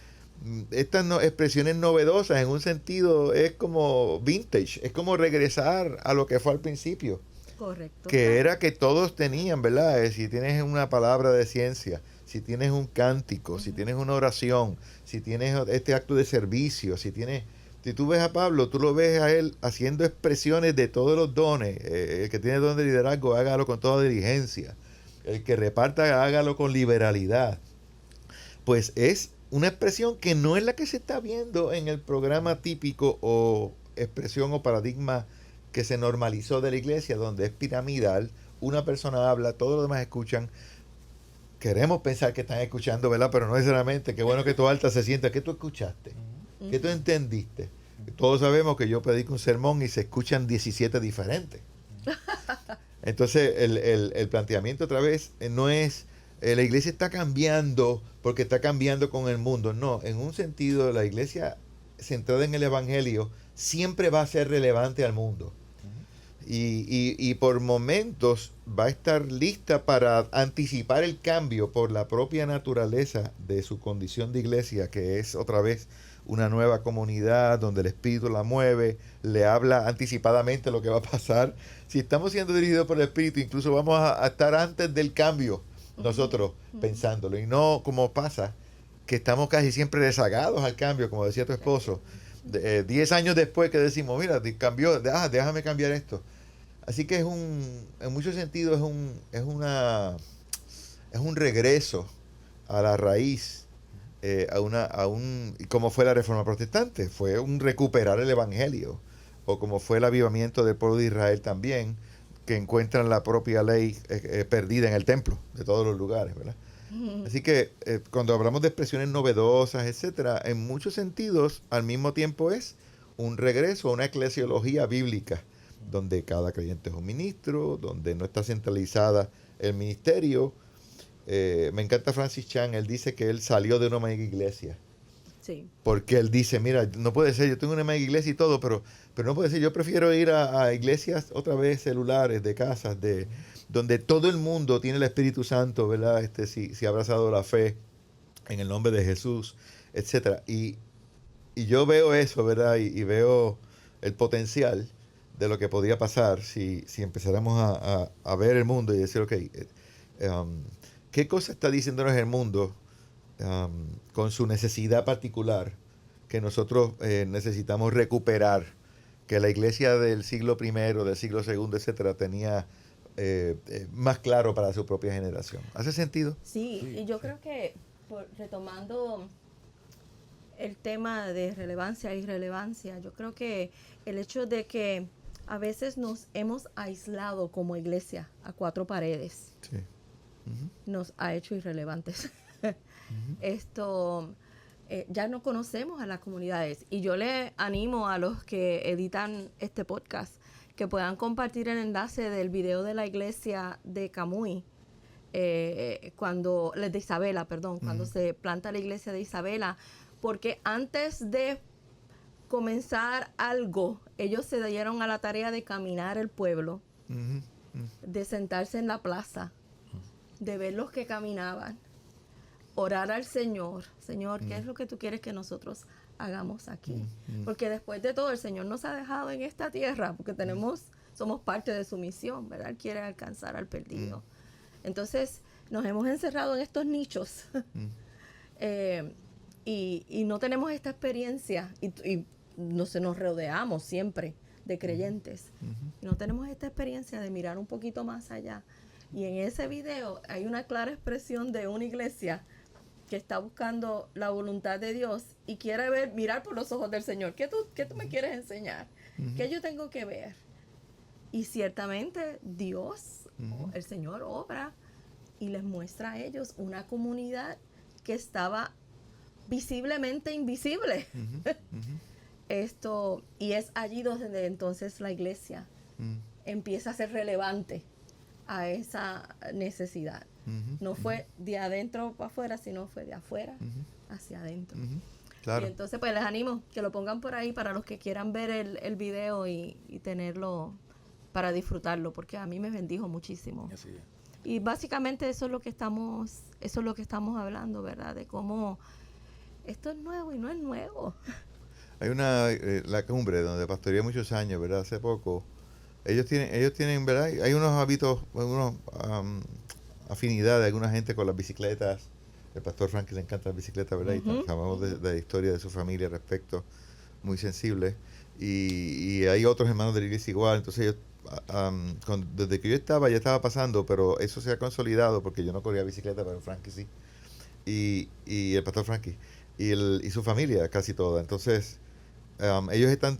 estas expresiones novedosas en un sentido es como vintage, es como regresar a lo que fue al principio. Correcto. Que era que todos tenían, ¿verdad? Si tienes una palabra de ciencia, si tienes un cántico, si tienes una oración, si tienes este acto de servicio, si tú ves a Pablo, tú lo ves a él haciendo expresiones de todos los dones. El que tiene don de liderazgo, hágalo con toda diligencia. El que reparta, hágalo con liberalidad. Pues es una expresión que no es la que se está viendo en el programa típico o expresión o paradigma que se normalizó de la iglesia, donde es piramidal, una persona habla, todos los demás escuchan. Queremos pensar que están escuchando, ¿verdad? Pero no necesariamente. Qué bueno que tu alta se sienta. ¿Qué tú escuchaste? ¿Qué tú entendiste? Todos sabemos que yo predico un sermón y se escuchan 17 diferentes. Entonces, el planteamiento otra vez no es la iglesia está cambiando porque está cambiando con el mundo. No, en un sentido, la iglesia centrada en el Evangelio siempre va a ser relevante al mundo. Y por momentos va a estar lista para anticipar el cambio por la propia naturaleza de su condición de iglesia, que es otra vez una nueva comunidad donde el Espíritu la mueve, le habla anticipadamente lo que va a pasar. Si estamos siendo dirigidos por el Espíritu, incluso vamos a estar antes del cambio nosotros pensándolo. Y no como pasa, que estamos casi siempre rezagados al cambio, como decía tu esposo. 10 años después que decimos, mira, cambió, déjame cambiar esto. Así que en muchos sentidos es un regreso a la raíz, como fue la Reforma Protestante, fue un recuperar el Evangelio, o como fue el avivamiento del pueblo de Israel también, que encuentran la propia ley perdida en el templo de todos los lugares, ¿verdad? Así que cuando hablamos de expresiones novedosas, etcétera, en muchos sentidos al mismo tiempo es un regreso a una eclesiología bíblica, donde cada creyente es un ministro, donde no está centralizada el ministerio. Me encanta Francis Chan, él dice que él salió de una mega iglesia. Sí. Porque él dice, mira, no puede ser, yo tengo una mega iglesia y todo, pero no puede ser, yo prefiero ir a iglesias otra vez celulares, de casas, donde todo el mundo tiene el Espíritu Santo, ¿verdad? Si ha abrazado la fe en el nombre de Jesús, etcétera. Y yo veo eso, ¿verdad? Y veo el potencial de lo que podría pasar si empezáramos a ver el mundo y decir, ok, ¿qué cosa está diciéndonos el mundo con su necesidad particular que nosotros necesitamos recuperar, que la iglesia del siglo I, del siglo II, etcétera, tenía más claro para su propia generación? ¿Hace sentido? Sí, y yo creo que, retomando el tema de relevancia e irrelevancia, yo creo que el hecho de que a veces nos hemos aislado como iglesia a 4 paredes, Sí. nos ha hecho irrelevantes. Esto, ya no conocemos a las comunidades, y yo le animo a los que editan este podcast que puedan compartir el enlace del video de la iglesia de Camuy, de Isabela, perdón, cuando se planta la iglesia de Isabela, porque antes de comenzar algo, ellos se dieron a la tarea de caminar el pueblo, de sentarse en la plaza, de ver los que caminaban, orar al Señor, ¿qué es lo que tú quieres que nosotros hagamos aquí? Porque después de todo, el Señor nos ha dejado en esta tierra, porque somos parte de su misión, ¿verdad? Él quiere alcanzar al perdido. Entonces, nos hemos encerrado en estos nichos y no tenemos esta experiencia, y nos rodeamos siempre de creyentes no tenemos esta experiencia de mirar un poquito más allá. Y en ese video hay una clara expresión de una iglesia que está buscando la voluntad de Dios y quiere mirar por los ojos del Señor. ¿Qué tú me quieres enseñar? ¿Qué yo tengo que ver? Y ciertamente Dios, el Señor, obra y les muestra a ellos una comunidad que estaba visiblemente invisible. Y es allí donde entonces la iglesia empieza a ser relevante a esa necesidad. No fue de adentro para afuera, sino fue de afuera hacia adentro. Claro. Y entonces pues les animo que lo pongan por ahí para los que quieran ver el video y tenerlo para disfrutarlo, porque a mí me bendijo muchísimo. Así es. Y básicamente eso es lo que estamos hablando, ¿verdad? De cómo esto es nuevo y no es nuevo. Hay la cumbre donde pastoreé muchos años, ¿verdad? Hace poco. Ellos tienen, ¿verdad? Hay unos hábitos, afinidad de alguna gente con las bicicletas. El pastor Frankie le encanta las bicicletas, ¿verdad? Y hablamos de la historia de su familia al respecto, muy sensible. Y hay otros hermanos de la iglesia igual. Entonces ellos, desde que yo estaba, ya estaba pasando, pero eso se ha consolidado porque yo no corría bicicleta, pero Frankie sí. Y el pastor Frankie. Y su familia, casi toda. Entonces, ellos están,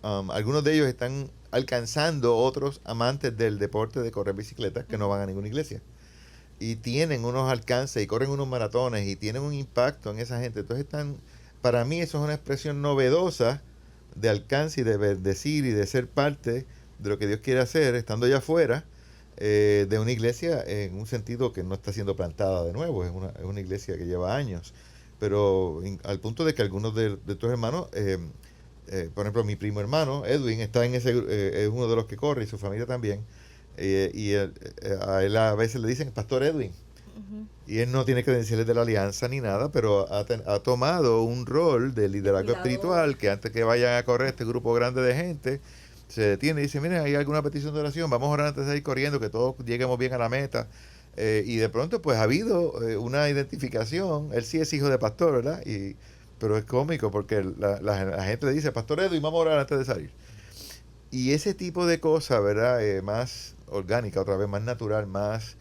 algunos de ellos están alcanzando otros amantes del deporte de correr bicicleta que no van a ninguna iglesia. Y tienen unos alcances y corren unos maratones y tienen un impacto en esa gente. Entonces para mí eso es una expresión novedosa de alcance y de bendecir y de ser parte de lo que Dios quiere hacer, estando allá afuera, de una iglesia en un sentido que no está siendo plantada de nuevo, es una iglesia que lleva años. Pero al punto de que algunos de tus hermanos, por ejemplo, mi primo hermano, Edwin, está en es uno de los que corre y su familia también. A él a veces le dicen Pastor Edwin. Y él no tiene credenciales de la alianza ni nada, pero ha tomado un rol de liderazgo espiritual que antes que vayan a correr este grupo grande de gente, se detiene y dice, miren, hay alguna petición de oración, vamos a orar antes de ir corriendo, que todos lleguemos bien a la meta. Y de pronto pues ha habido una identificación. Él sí es hijo de pastor, ¿verdad? Pero es cómico porque la gente le dice, Pastor Edwin, vamos a orar antes de salir. Y ese tipo de cosas, ¿verdad? Más orgánica, otra vez, más natural, más...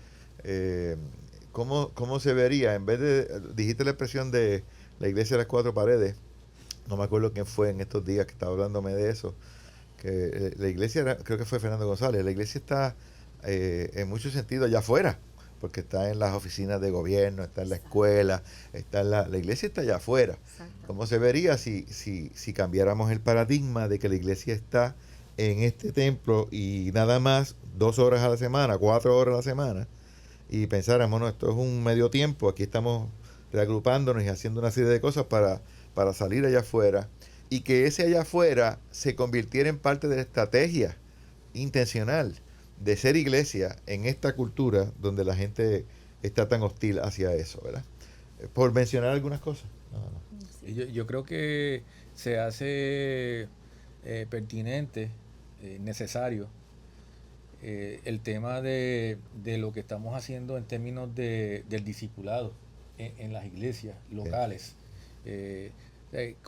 ¿cómo se vería? En vez de... Dijiste la expresión de la iglesia de las cuatro paredes. No me acuerdo quién fue en estos días que estaba hablándome de eso. Que la iglesia, creo que fue Fernando González, la iglesia está en muchos sentidos allá afuera, porque está en las oficinas de gobierno, está en la escuela, está en la iglesia está allá afuera. Exacto. ¿Cómo se vería si cambiáramos el paradigma de que la iglesia está en este templo y nada más 2 horas a la semana, 4 horas a la semana, y pensáramos, no, esto es un medio tiempo, aquí estamos reagrupándonos y haciendo una serie de cosas para salir allá afuera, y que ese allá afuera se convirtiera en parte de la estrategia intencional de ser iglesia en esta cultura donde la gente está tan hostil hacia eso, ¿verdad? Por mencionar algunas cosas. No. Yo creo que se hace pertinente, necesario, el tema de lo que estamos haciendo en términos del discipulado en las iglesias locales.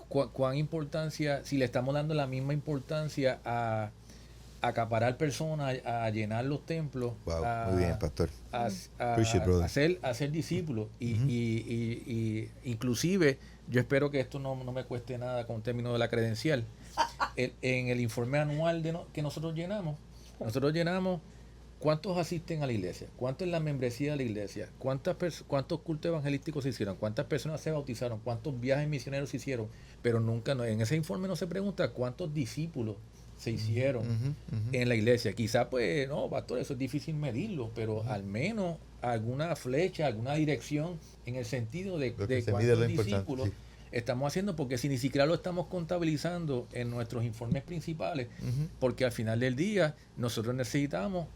¿Cuán importancia, si le estamos dando la misma importancia a acaparar personas, a llenar los templos, wow, muy bien, pastor. A ser discípulos y inclusive yo espero que esto no me cueste nada con términos de la credencial. En el informe anual que nosotros llenamos cuántos asisten a la iglesia, cuánto es la membresía de la iglesia, cuántos cultos evangelísticos se hicieron, cuántas personas se bautizaron, cuántos viajes misioneros se hicieron, pero nunca, en ese informe no se pregunta cuántos discípulos se hicieron en la iglesia. Quizá pues, no, pastor, eso es difícil medirlo, pero al menos alguna flecha, alguna dirección en el sentido de cuántos discípulos estamos haciendo, porque si ni siquiera lo estamos contabilizando en nuestros informes principales, porque al final del día nosotros necesitamos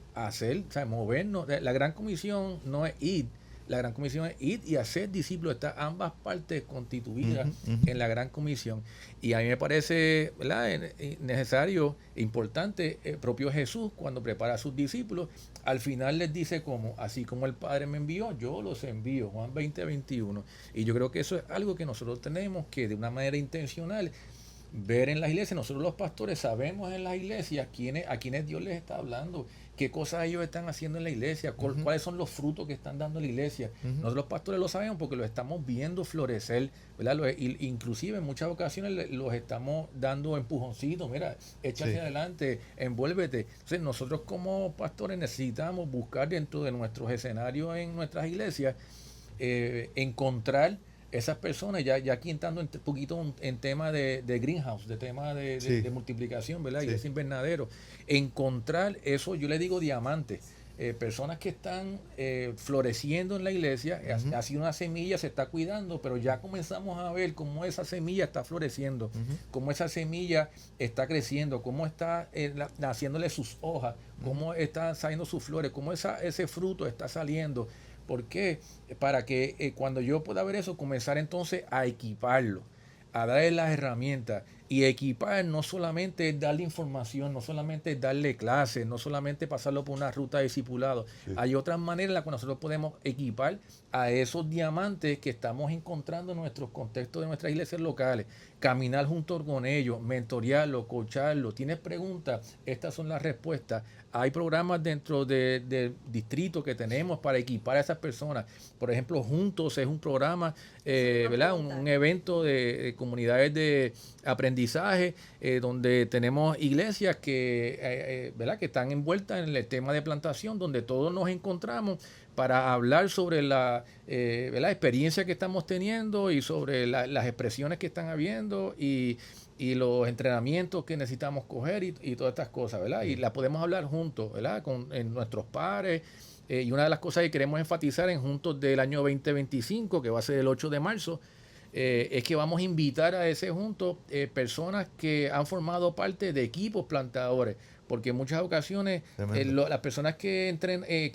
movernos. La gran comisión no es ir, la gran comisión es ir y hacer discípulos. Está ambas partes constituidas en la gran comisión. Y a mí me parece, ¿verdad?, necesario e importante, propio Jesús, cuando prepara a sus discípulos, al final les dice así como el Padre me envió, yo los envío, Juan 20:21. Y yo creo que eso es algo que nosotros tenemos que de una manera intencional ver en las iglesias. Nosotros los pastores sabemos en las iglesias a quienes Dios les está hablando, qué cosas ellos están haciendo en la iglesia, cuáles son los frutos que están dando en la iglesia. Nosotros los pastores lo sabemos porque los estamos viendo florecer, ¿verdad? Inclusive en muchas ocasiones los estamos dando empujoncitos, mira, échate adelante, envuélvete. Entonces nosotros como pastores necesitamos buscar dentro de nuestros escenarios en nuestras iglesias, encontrar esas personas, ya aquí entrando un poquito en tema de greenhouse, de tema de multiplicación, ¿verdad? Y ese invernadero, encontrar eso, yo le digo diamantes, personas que están floreciendo en la iglesia, ha sido una semilla, se está cuidando, pero ya comenzamos a ver cómo esa semilla está floreciendo, cómo esa semilla está creciendo, cómo está haciéndole sus hojas, cómo están saliendo sus flores, cómo ese fruto está saliendo. ¿Por qué? Para que cuando yo pueda ver eso, comenzar entonces a equiparlo, a darle las herramientas. Y equipar no solamente es darle información, no solamente es darle clases, no solamente pasarlo por una ruta de discipulado. Hay otras maneras en las que nosotros podemos equipar a esos diamantes que estamos encontrando en nuestros contextos de nuestras iglesias locales. Caminar junto con ellos, mentorearlos, coacharlos. ¿Tienes preguntas? Estas son las respuestas. Hay programas dentro del distrito que tenemos para equipar a esas personas. Por ejemplo, Juntos es un programa, ¿verdad? Un evento de comunidades de aprendizaje, donde tenemos iglesias que, ¿verdad? Que están envueltas en el tema de plantación, donde todos nos encontramos para hablar sobre la experiencia que estamos teniendo y sobre las expresiones que están habiendo y los entrenamientos que necesitamos coger y todas estas cosas, ¿verdad? Y las podemos hablar juntos, ¿verdad? En nuestros pares. Y una de las cosas que queremos enfatizar en Juntos del año 2025, que va a ser el 8 de marzo, es que vamos a invitar a ese junto personas que han formado parte de equipos plantadores, porque en muchas ocasiones las personas que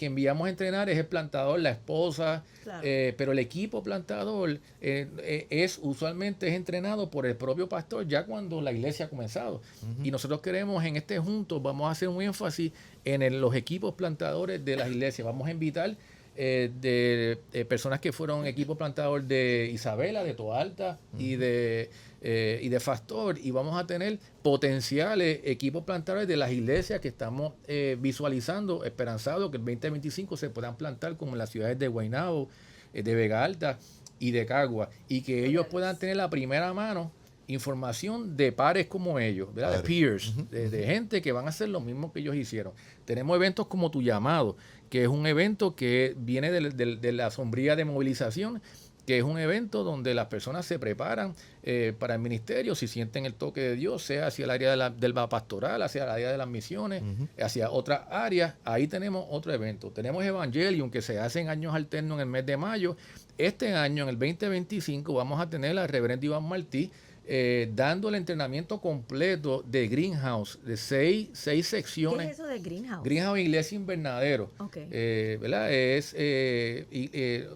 enviamos a entrenar es el plantador, la esposa, claro. Pero el equipo plantador usualmente es entrenado por el propio pastor ya cuando la iglesia ha comenzado. Y nosotros queremos en este junto, vamos a hacer un énfasis en los equipos plantadores de las iglesias. Vamos a invitar de personas que fueron equipo plantador de Isabela, de Toalta y de Fastor, y vamos a tener potenciales equipos plantadores de las iglesias que estamos visualizando, esperanzados que el 2025 se puedan plantar como en las ciudades de Guaynabo, de Vega Alta y de Cagua, y que ellos puedan tener la primera mano información de pares como ellos, ¿verdad? De peers, de gente que van a hacer lo mismo que ellos hicieron. Tenemos eventos como Tu Llamado, que es un evento que viene de la sombría de movilización, que es un evento donde las personas se preparan para el ministerio, si sienten el toque de Dios, sea hacia el área del pastoral, hacia el área de las misiones, hacia otras áreas. Ahí tenemos otro evento. Tenemos Evangelium, que se hace en años alternos en el mes de mayo. Este año, en el 2025, vamos a tener al reverendo Iván Martí, dando el entrenamiento completo de Greenhouse, de seis secciones. ¿Qué es eso de Greenhouse? Greenhouse, iglesia invernadero. Okay. ¿Verdad?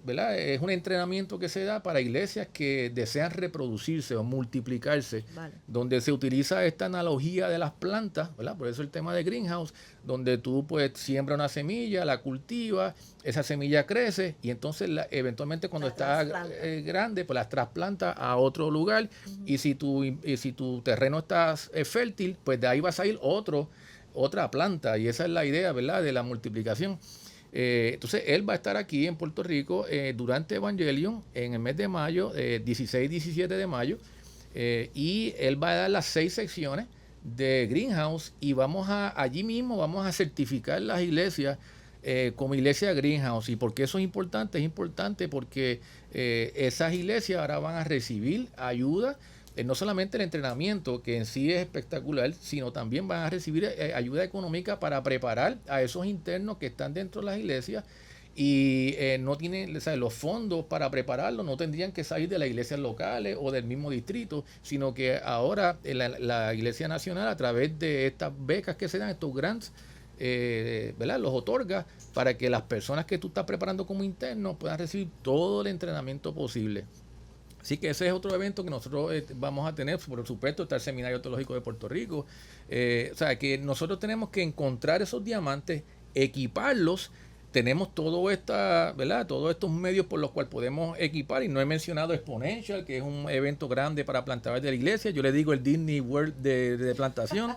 ¿Verdad? Es un entrenamiento que se da para iglesias que desean reproducirse o multiplicarse, donde se utiliza esta analogía de las plantas, ¿verdad? Por eso el tema de Greenhouse, donde tú pues siembras una semilla, la cultivas, esa semilla crece y entonces eventualmente cuando está grande, pues las trasplantas a otro lugar. Y si tu terreno está fértil, pues de ahí va a salir otra planta. Y esa es la idea, ¿verdad?, de la multiplicación. Entonces, él va a estar aquí en Puerto Rico durante Evangelion en el mes de mayo, 16 y 17 de mayo. Y él va a dar las 6 secciones de Greenhouse y allí mismo vamos a certificar las iglesias como iglesia Greenhouse. ¿Y por qué eso es importante? Es importante porque esas iglesias ahora van a recibir ayuda, no solamente el entrenamiento, que en sí es espectacular, sino también van a recibir ayuda económica para preparar a esos internos que están dentro de las iglesias y no tienen, o sea, los fondos para prepararlos, no tendrían que salir de las iglesias locales o del mismo distrito, sino que ahora la Iglesia Nacional, a través de estas becas que se dan, estos grants, ¿verdad?, los otorga para que las personas que tú estás preparando como internos puedan recibir todo el entrenamiento posible. Así que ese es otro evento que nosotros vamos a tener. Por supuesto, está el Seminario Teológico de Puerto Rico. O sea, que nosotros tenemos que encontrar esos diamantes, equiparlos tenemos todos estos medios por los cuales podemos equipar, y no he mencionado Exponential, que es un evento grande para plantadores de la iglesia. Yo le digo el Disney World de plantación.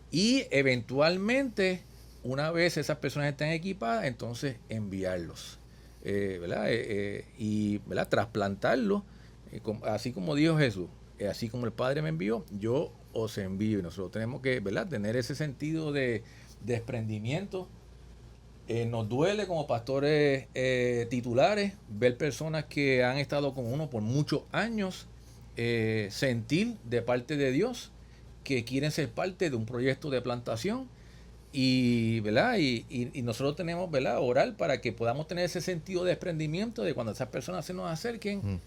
Y eventualmente, una vez esas personas estén equipadas, entonces enviarlos, y trasplantarlos, así como dijo Jesús, así como el Padre me envió, yo os envío. Y nosotros tenemos que tener ese sentido de desprendimiento. Nos duele como pastores titulares ver personas que han estado con uno por muchos años, sentir de parte de Dios que quieren ser parte de un proyecto de plantación, y nosotros tenemos, orar para que podamos tener ese sentido de desprendimiento de cuando esas personas se nos acerquen,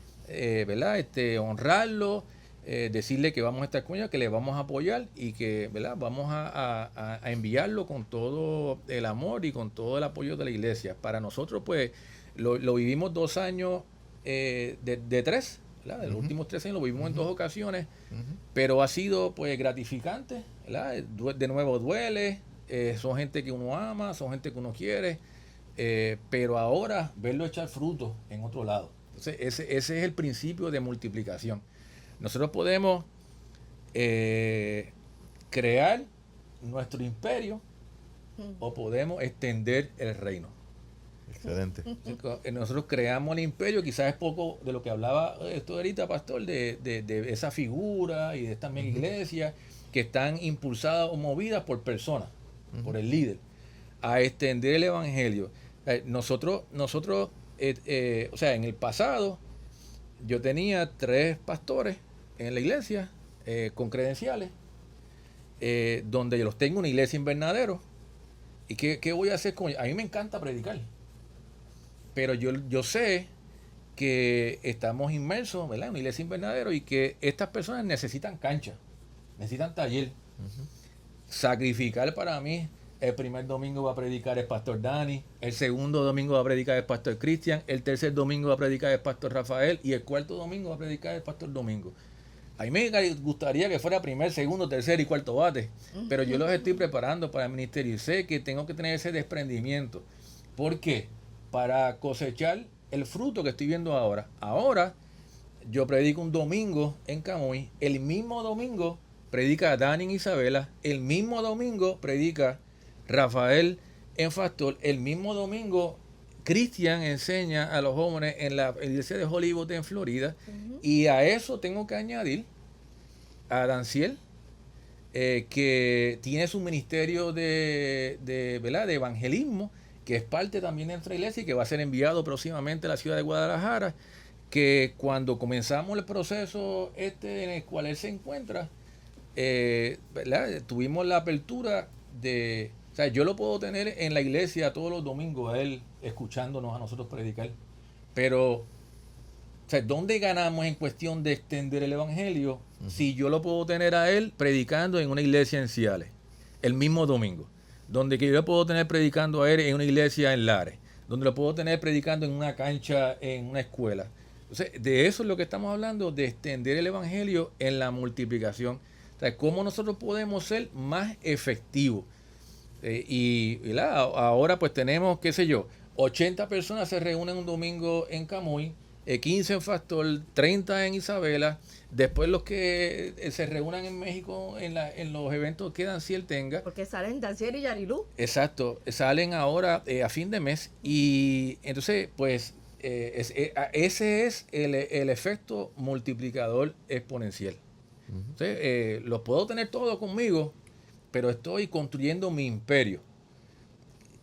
honrarlo, decirle que vamos a estar con ellos, que les vamos a apoyar, y que vamos a enviarlo con todo el amor y con todo el apoyo de la iglesia. Para nosotros, pues, lo vivimos 2 años de 3, ¿verdad? Los últimos 3 años lo vivimos en 2 ocasiones, pero ha sido, pues, gratificante, ¿verdad? De nuevo duele, son gente que uno ama, son gente que uno quiere, pero ahora verlo echar fruto en otro lado. Entonces, ese es el principio de multiplicación. Nosotros podemos crear nuestro imperio o podemos extender el reino. Excelente. Nosotros creamos el imperio, quizás es poco de lo que hablaba esto ahorita, pastor, de esa figura y de estas mega iglesias que están impulsadas o movidas por personas, por el líder, a extender el evangelio. Nosotros en el pasado, yo tenía 3 pastores en la iglesia con credenciales, donde yo los tengo en una iglesia invernadero. ¿Y qué voy a hacer con ellos? A mí me encanta predicar, pero yo sé que estamos inmersos, ¿verdad?, en una iglesia invernadero, y que estas personas necesitan cancha, necesitan taller. Sacrificar para mí: el primer domingo va a predicar el pastor Dani, el segundo domingo va a predicar el pastor Cristian, el tercer domingo va a predicar el pastor Rafael, y el cuarto domingo va a predicar el pastor Domingo. A mí me gustaría que fuera primer, segundo, tercer y cuarto bate, pero yo los estoy preparando para el ministerio y sé que tengo que tener ese desprendimiento. ¿Por qué? Para cosechar el fruto que estoy viendo ahora. Ahora yo predico un domingo en Camuy, el mismo domingo predica Dani en Isabela, el mismo domingo predica Rafael en Factor, el mismo domingo Cristian enseña a los jóvenes en la iglesia de Hollywood en Florida, y a eso tengo que añadir a Danciel, que tiene su ministerio de evangelismo, que es parte también de nuestra iglesia y que va a ser enviado próximamente a la ciudad de Guadalajara, que cuando comenzamos el proceso en el cual él se encuentra, tuvimos la apertura de... O sea, yo lo puedo tener en la iglesia todos los domingos, a él escuchándonos a nosotros predicar. Pero, o sea, ¿dónde ganamos en cuestión de extender el evangelio si yo lo puedo tener a él predicando en una iglesia en Ciales el mismo domingo? Donde que yo lo puedo tener predicando a él en una iglesia en Lares, donde lo puedo tener predicando en una cancha, en una escuela. Entonces, de eso es lo que estamos hablando, de extender el evangelio en la multiplicación. O sea, cómo nosotros podemos ser más efectivos. Ahora pues tenemos, qué sé yo, 80 personas se reúnen un domingo en Camuy, 15 en Factor, 30 en Isabela. Después los que se reúnan en México en los eventos que Danciel tenga. Porque salen Danciel y Yarilú. Exacto, salen ahora a fin de mes. Y entonces, pues, ese es el efecto multiplicador exponencial. Entonces, los puedo tener todos conmigo, pero estoy construyendo mi imperio.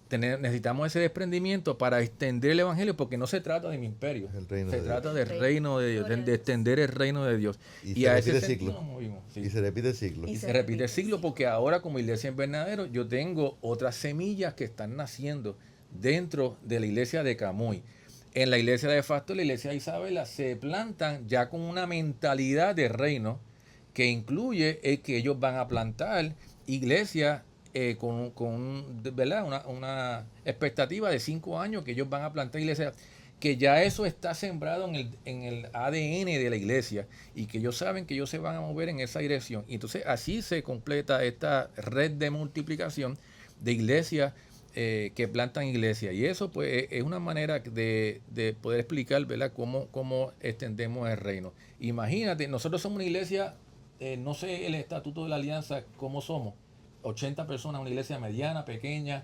Necesitamos ese desprendimiento para extender el evangelio, porque no se trata de mi imperio, se trata del reino de Dios, de extender el reino de Dios. Y a ese ciclo. Sí. Y se repite el ciclo. Y se repite el ciclo, porque ahora como iglesia invernadero yo tengo otras semillas que están naciendo dentro de la iglesia de Camuy. En la iglesia de Factor, la iglesia de Isabela, se plantan ya con una mentalidad de reino que incluye que ellos van a plantar iglesias ¿verdad? Una expectativa de 5 años que ellos van a plantar iglesias, que ya eso está sembrado en el ADN de la iglesia, y que ellos saben que ellos se van a mover en esa dirección. Y entonces así se completa esta red de multiplicación de iglesias que plantan iglesias. Y eso pues es una manera de poder explicar, ¿verdad?, cómo extendemos el reino. Imagínate, nosotros somos una iglesia, no sé el estatuto de la alianza, cómo somos. 80 personas, una iglesia mediana, pequeña.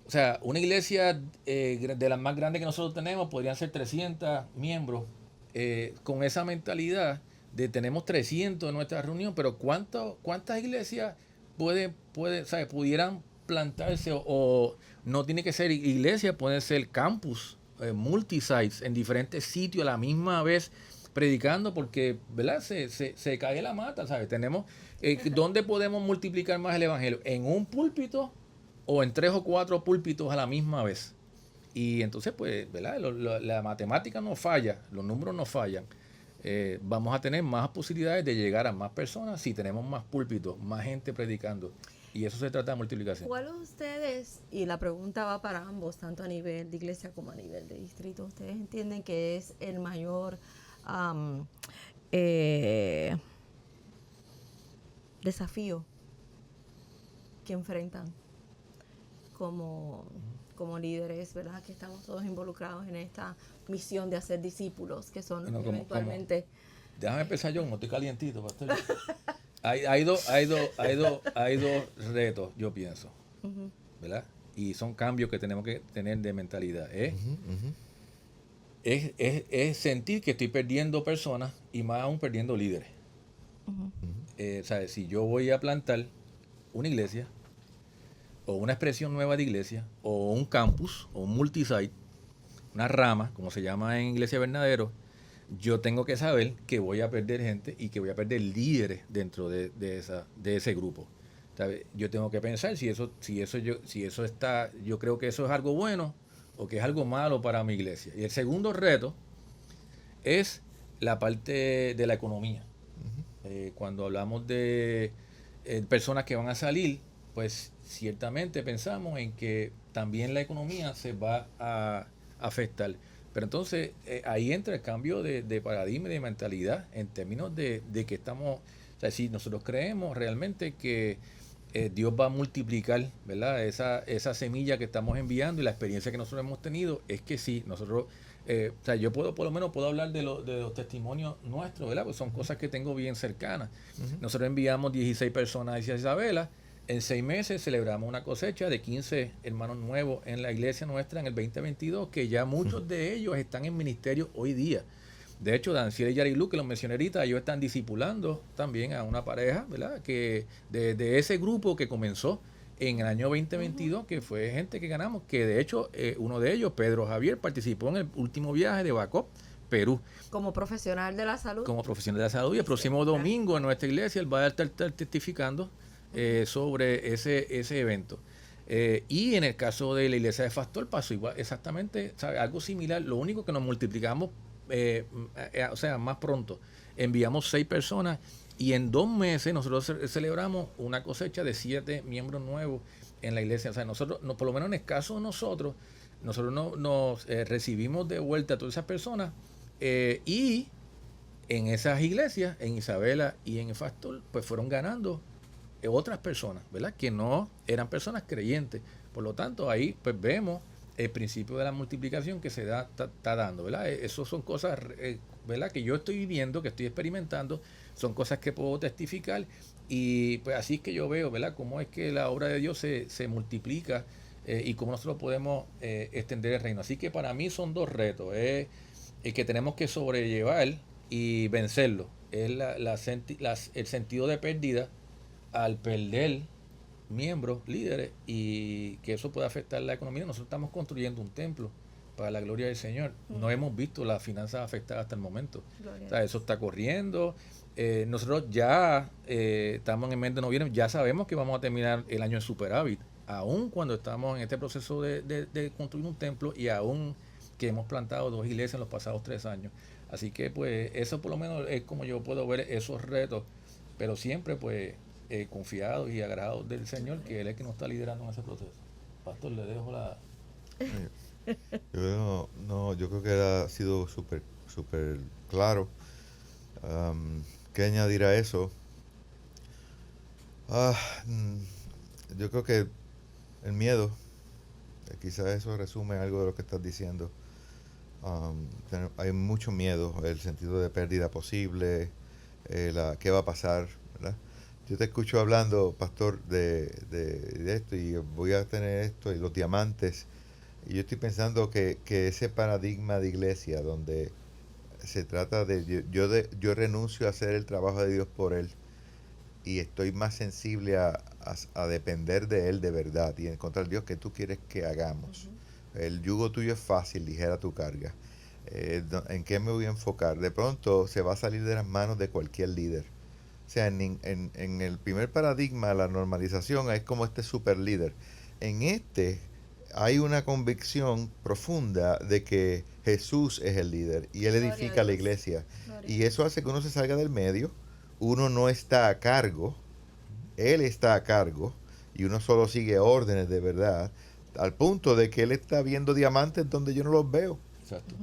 O sea, una iglesia de las más grandes que nosotros tenemos podrían ser 300 miembros. Con esa mentalidad de tenemos 300 en nuestra reunión, pero ¿cuántas iglesias pudieran plantarse? O no tiene que ser iglesia, pueden ser campus, multisites en diferentes sitios a la misma vez predicando, porque ¿verdad? Se cae la mata, ¿sabes? Tenemos ¿dónde podemos multiplicar más el evangelio? ¿En un púlpito o en 3 o 4 púlpitos a la misma vez? Y entonces, pues, ¿verdad? La matemática no falla, los números no fallan. Vamos a tener más posibilidades de llegar a más personas si tenemos más púlpitos, más gente predicando. Y eso se trata de multiplicación. ¿Cuál de ustedes, y la pregunta va para ambos, tanto a nivel de iglesia como a nivel de distrito, ustedes entienden que es el mayor desafío que enfrentan como líderes, ¿verdad? Que estamos todos involucrados en esta misión de hacer discípulos, que son eventualmente... Déjame empezar yo, no estoy calientito, pastor. Hay dos retos, yo pienso, ¿verdad? Y son cambios que tenemos que tener de mentalidad. Es sentir que estoy perdiendo personas y más aún perdiendo líderes. ¿Sabes? Si yo voy a plantar una iglesia, o una expresión nueva de iglesia, o un campus, o un multisite, una rama, como se llama en Iglesia Bernadero, yo tengo que saber que voy a perder gente y que voy a perder líderes dentro de ese grupo. ¿Sabes? Yo tengo que pensar si eso está, yo creo que eso es algo bueno o que es algo malo para mi iglesia. Y el segundo reto es la parte de la economía. Cuando hablamos de personas que van a salir, pues ciertamente pensamos en que también la economía se va a afectar. Pero entonces ahí entra el cambio de paradigma y de mentalidad en términos de que estamos, o sea, si nosotros creemos realmente que Dios va a multiplicar, ¿verdad? Esa semilla que estamos enviando y la experiencia que nosotros hemos tenido, es que sí, nosotros, o sea, yo por lo menos puedo hablar de los testimonios nuestros, ¿verdad? Pues son cosas que tengo bien cercanas. Nosotros enviamos 16 personas hacia Isabela. En 6 meses celebramos una cosecha de 15 hermanos nuevos en la iglesia nuestra en el 2022, que ya muchos de ellos están en ministerio hoy día. De hecho, Danciel y Yarilu, que los mencioné ahorita, ellos están discipulando también a una pareja, ¿verdad? Que de ese grupo que comenzó en el año 2022, que fue gente que ganamos, que de hecho uno de ellos, Pedro Javier, participó en el último viaje de Bacop, Perú. Como profesional de la salud. Como profesional de la salud. Y el próximo domingo en nuestra iglesia él va a estar testificando sobre ese evento. Y en el caso de la iglesia de Fastor pasó igual, exactamente, ¿sabe? Algo similar. Lo único que nos multiplicamos, o sea, más pronto. Enviamos 6 personas y en 2 meses nosotros celebramos una cosecha de 7 miembros nuevos en la iglesia. O sea, nosotros, por lo menos en el caso de nosotros nos recibimos de vuelta a todas esas personas y en esas iglesias, en Isabela y en Fastor, pues fueron ganando otras personas, ¿verdad? Que no eran personas creyentes. Por lo tanto, ahí pues vemos el principio de la multiplicación que se está dando, ¿verdad? Eso son cosas, ¿verdad? Que yo estoy viviendo, que estoy experimentando, son cosas que puedo testificar y pues así es que yo veo, ¿verdad? Cómo es que la obra de Dios se multiplica y cómo nosotros podemos extender el reino. Así que para mí son 2 retos, que tenemos que sobrellevar y vencerlo. Es el sentido de pérdida al perder miembros, líderes, y que eso puede afectar la economía. Nosotros estamos construyendo un templo para la gloria del Señor. No hemos visto las finanzas afectadas hasta el momento. O sea, eso está corriendo. Nosotros ya estamos en el mes de noviembre, ya sabemos que vamos a terminar el año en superávit, aún cuando estamos en este proceso de construir un templo y aún que hemos plantado 2 iglesias en los pasados 3 años. Así que pues eso por lo menos es como yo puedo ver esos retos, pero siempre pues confiados y agradados del Señor, que Él es el que nos está liderando en ese proceso. Pastor, le dejo la... Yo creo que ha sido súper claro. ¿Qué añadir a eso? Yo creo que El miedo. Quizás eso resume algo de lo que estás diciendo. Hay mucho miedo, el sentido de pérdida posible, qué va a pasar, ¿verdad? Yo te escucho hablando, pastor, de esto y voy a tener esto y los diamantes. Y yo estoy pensando que ese paradigma de iglesia donde se trata de yo renuncio a hacer el trabajo de Dios por Él y estoy más sensible a depender de Él de verdad y encontrar Dios que tú quieres que hagamos. El yugo tuyo es fácil, ligera tu carga. ¿En qué me voy a enfocar? De pronto se va a salir de las manos de cualquier líder. O sea, en el primer paradigma, la normalización es como este super líder. En este hay una convicción profunda de que Jesús es el líder y Él edifica la iglesia. Y eso hace que uno se salga del medio, uno no está a cargo, Él está a cargo y uno solo sigue órdenes de verdad, al punto de que Él está viendo diamantes donde yo no los veo. Exacto.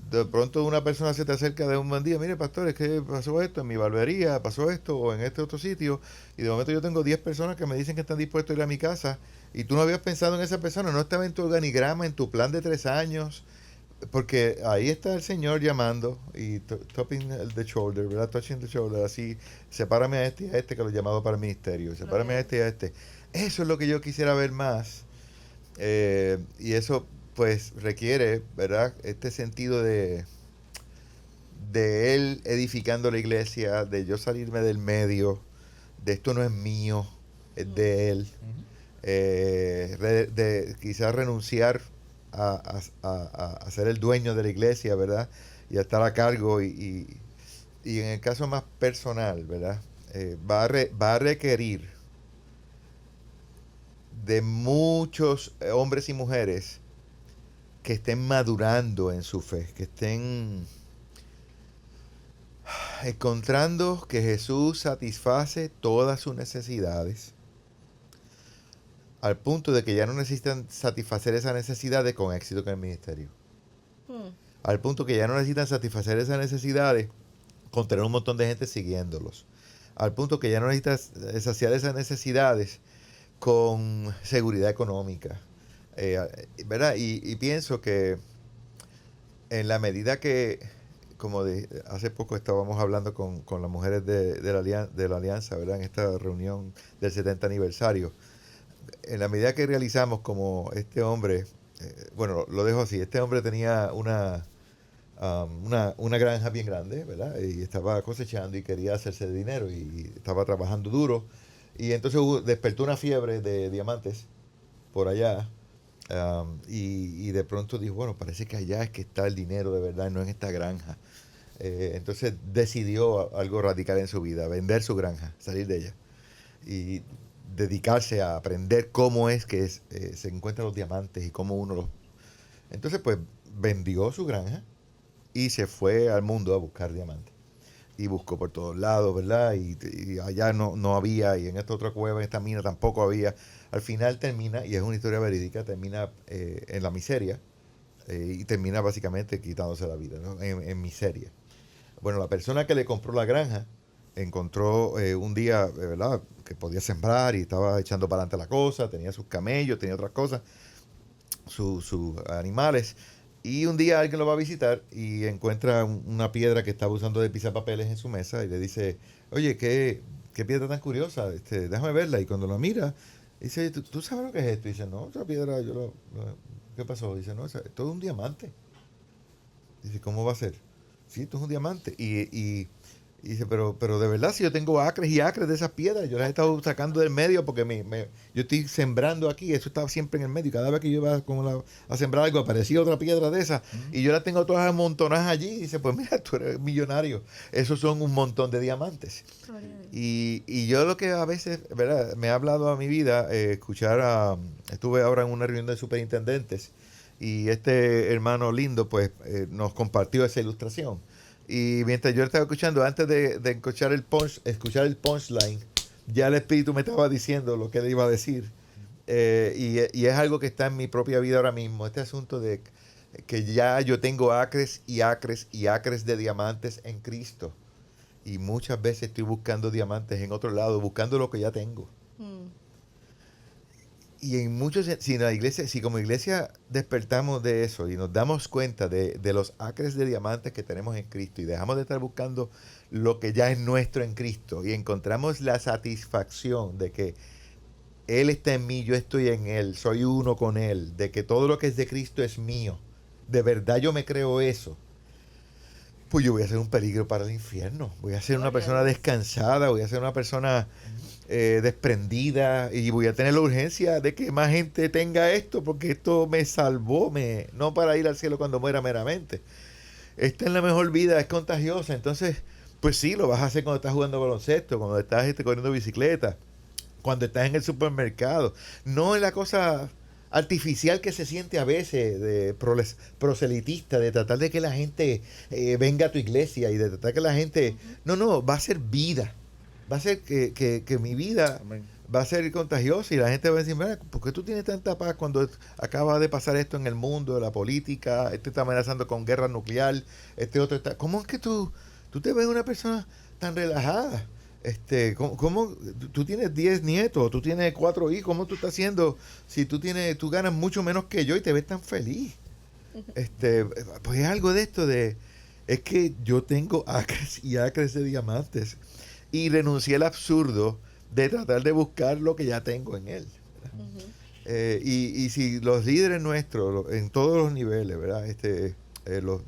De pronto una persona se te acerca de un buen día, mire pastor, es que pasó esto en mi barbería, pasó esto o en este otro sitio, y de momento yo tengo 10 personas que me dicen que están dispuestos a ir a mi casa, y tú no habías pensado en esa persona, no estaba en tu organigrama, en tu plan de 3 años, porque ahí está el Señor llamando y topping the shoulder, ¿verdad? Touching the shoulder, así, sepárame a este y a este que lo he llamado para el ministerio, sepárame a este y a este. Eso es lo que yo quisiera ver más, y eso pues requiere, ¿verdad? Este sentido de Él edificando la iglesia, de yo salirme del medio, de esto no es mío, es de Él. De quizás renunciar a ser el dueño de la iglesia, ¿verdad? Y a estar a cargo y en el caso más personal, ¿verdad? Va a requerir de muchos hombres y mujeres que estén madurando en su fe, que estén encontrando que Jesús satisface todas sus necesidades, al punto de que ya no necesitan satisfacer esas necesidades con éxito en el ministerio. Al punto que ya no necesitan satisfacer esas necesidades con tener un montón de gente siguiéndolos. Al punto que ya no necesitan saciar esas necesidades con seguridad económica. ¿Verdad? Y pienso que en la medida que, como hace poco estábamos hablando con las mujeres de la Alianza, ¿verdad? En esta reunión del 70 aniversario, en la medida que realizamos como este hombre, bueno, lo dejo así, este hombre tenía una granja bien grande, ¿verdad? Y estaba cosechando y quería hacerse de dinero y estaba trabajando duro. Y entonces despertó una fiebre de diamantes por allá. Y de pronto dijo, bueno, parece que allá es que está el dinero de verdad, no en esta granja. Entonces decidió algo radical en su vida, vender su granja, salir de ella y dedicarse a aprender cómo es que se encuentran los diamantes y cómo uno los... Entonces pues vendió su granja y se fue al mundo a buscar diamantes. Y buscó por todos lados, ¿verdad? Y allá no había, y en esta otra cueva, en esta mina tampoco había. Al final termina, y es una historia verídica, termina en la miseria, y termina básicamente quitándose la vida, ¿no? En miseria. Bueno, la persona que le compró la granja encontró un día, ¿verdad?, que podía sembrar y estaba echando para adelante la cosa, tenía sus camellos, tenía otras cosas, sus animales. Y un día alguien lo va a visitar y encuentra una piedra que estaba usando de pisapapeles en su mesa y le dice, oye, qué piedra tan curiosa, déjame verla. Y cuando la mira, dice, ¿tú sabes lo que es esto? Y dice, no, esa piedra, ¿qué pasó? Dice, no, esto es un diamante. Dice, ¿cómo va a ser? Sí, esto es un diamante. Y dice, pero de verdad, si yo tengo acres y acres de esas piedras, yo las he estado sacando del medio porque yo estoy sembrando aquí, eso estaba siempre en el medio. Cada vez que yo iba a sembrar algo, aparecía otra piedra de esas, y yo las tengo todas amontonadas allí. Y dice, pues mira, tú eres millonario. Esos son un montón de diamantes. Y yo lo que a veces, ¿verdad?, me ha hablado a mi vida, estuve ahora en una reunión de superintendentes, y este hermano lindo, pues, nos compartió esa ilustración. Y mientras yo estaba escuchando, antes de escuchar el punchline, ya el Espíritu me estaba diciendo lo que él iba a decir. Y es algo que está en mi propia vida ahora mismo. Este asunto de que ya yo tengo acres y acres y acres de diamantes en Cristo. Y muchas veces estoy buscando diamantes en otro lado, buscando lo que ya tengo. Y en muchos, si como iglesia despertamos de eso y nos damos cuenta de los acres de diamantes que tenemos en Cristo y dejamos de estar buscando lo que ya es nuestro en Cristo y encontramos la satisfacción de que Él está en mí, yo estoy en Él, soy uno con Él, de que todo lo que es de Cristo es mío, de verdad yo me creo eso, pues yo voy a ser un peligro para el infierno, voy a ser una persona descansada, voy a ser una persona desprendida y voy a tener la urgencia de que más gente tenga esto porque esto me salvó, no para ir al cielo cuando muera meramente. Esta es la mejor vida, es contagiosa. Entonces, pues sí, lo vas a hacer cuando estás jugando baloncesto, cuando estás corriendo bicicleta, cuando estás en el supermercado. No es la cosa artificial que se siente a veces de proselitista, de tratar de que la gente venga a tu iglesia y de tratar que la gente... No, va a ser vida. Va a ser que mi vida va a ser contagiosa y la gente va a decir, mira, ¿por qué tú tienes tanta paz cuando acaba de pasar esto en el mundo, de la política? Este está amenazando con guerra nuclear, este otro está... ¿Cómo es que tú te ves una persona tan relajada? ¿Cómo tú tienes 10 nietos, tú tienes 4 hijos? ¿Cómo tú estás haciendo si tú ganas mucho menos que yo y te ves tan feliz? Pues es algo de esto es que yo tengo acres y acres de diamantes. Y renuncié al absurdo de tratar de buscar lo que ya tengo en él. Y si los líderes nuestros, en todos los niveles, ¿verdad?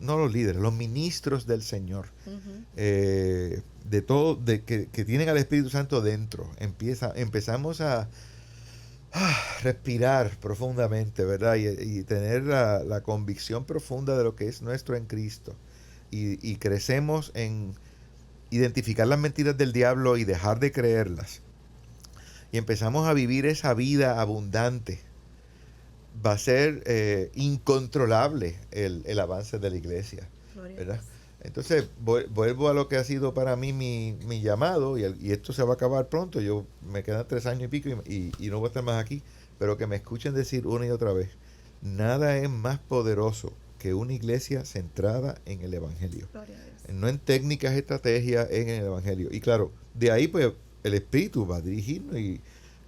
No los líderes, los ministros del Señor, de todo, que tienen al Espíritu Santo dentro, empezamos a respirar profundamente, ¿verdad? Y tener la convicción profunda de lo que es nuestro en Cristo. Y crecemos en identificar las mentiras del diablo y dejar de creerlas. Y empezamos a vivir esa vida abundante. Va a ser incontrolable el avance de la iglesia, ¿verdad? Entonces, vuelvo a lo que ha sido para mí mi llamado, y esto se va a acabar pronto. Me quedan 3 años y pico y no voy a estar más aquí, pero que me escuchen decir una y otra vez, nada es más poderoso que una iglesia centrada en el Evangelio. No en técnicas, estrategias, en el Evangelio. Y claro, de ahí pues el Espíritu va a dirigirnos y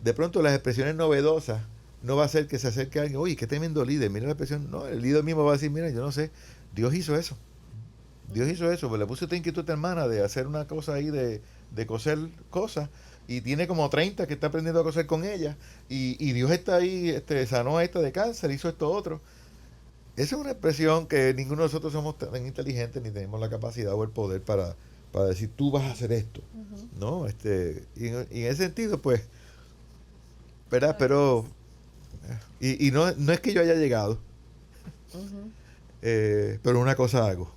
de pronto las expresiones novedosas no va a ser que se acerque a alguien, oye, qué tremendo líder, mira la expresión. No, el líder mismo va a decir, mira, yo no sé, Dios hizo eso. Pues le puse esta inquietud a esta hermana de hacer una cosa ahí de coser cosas y tiene como 30 que está aprendiendo a coser con ella y Dios está ahí, sanó a esta de cáncer, hizo esto otro. Esa es una expresión que ninguno de nosotros somos tan inteligentes ni tenemos la capacidad o el poder para decir, tú vas a hacer esto. ¿No? Y en ese sentido, pues, ¿verdad? Pero, y no es que yo haya llegado, pero una cosa hago.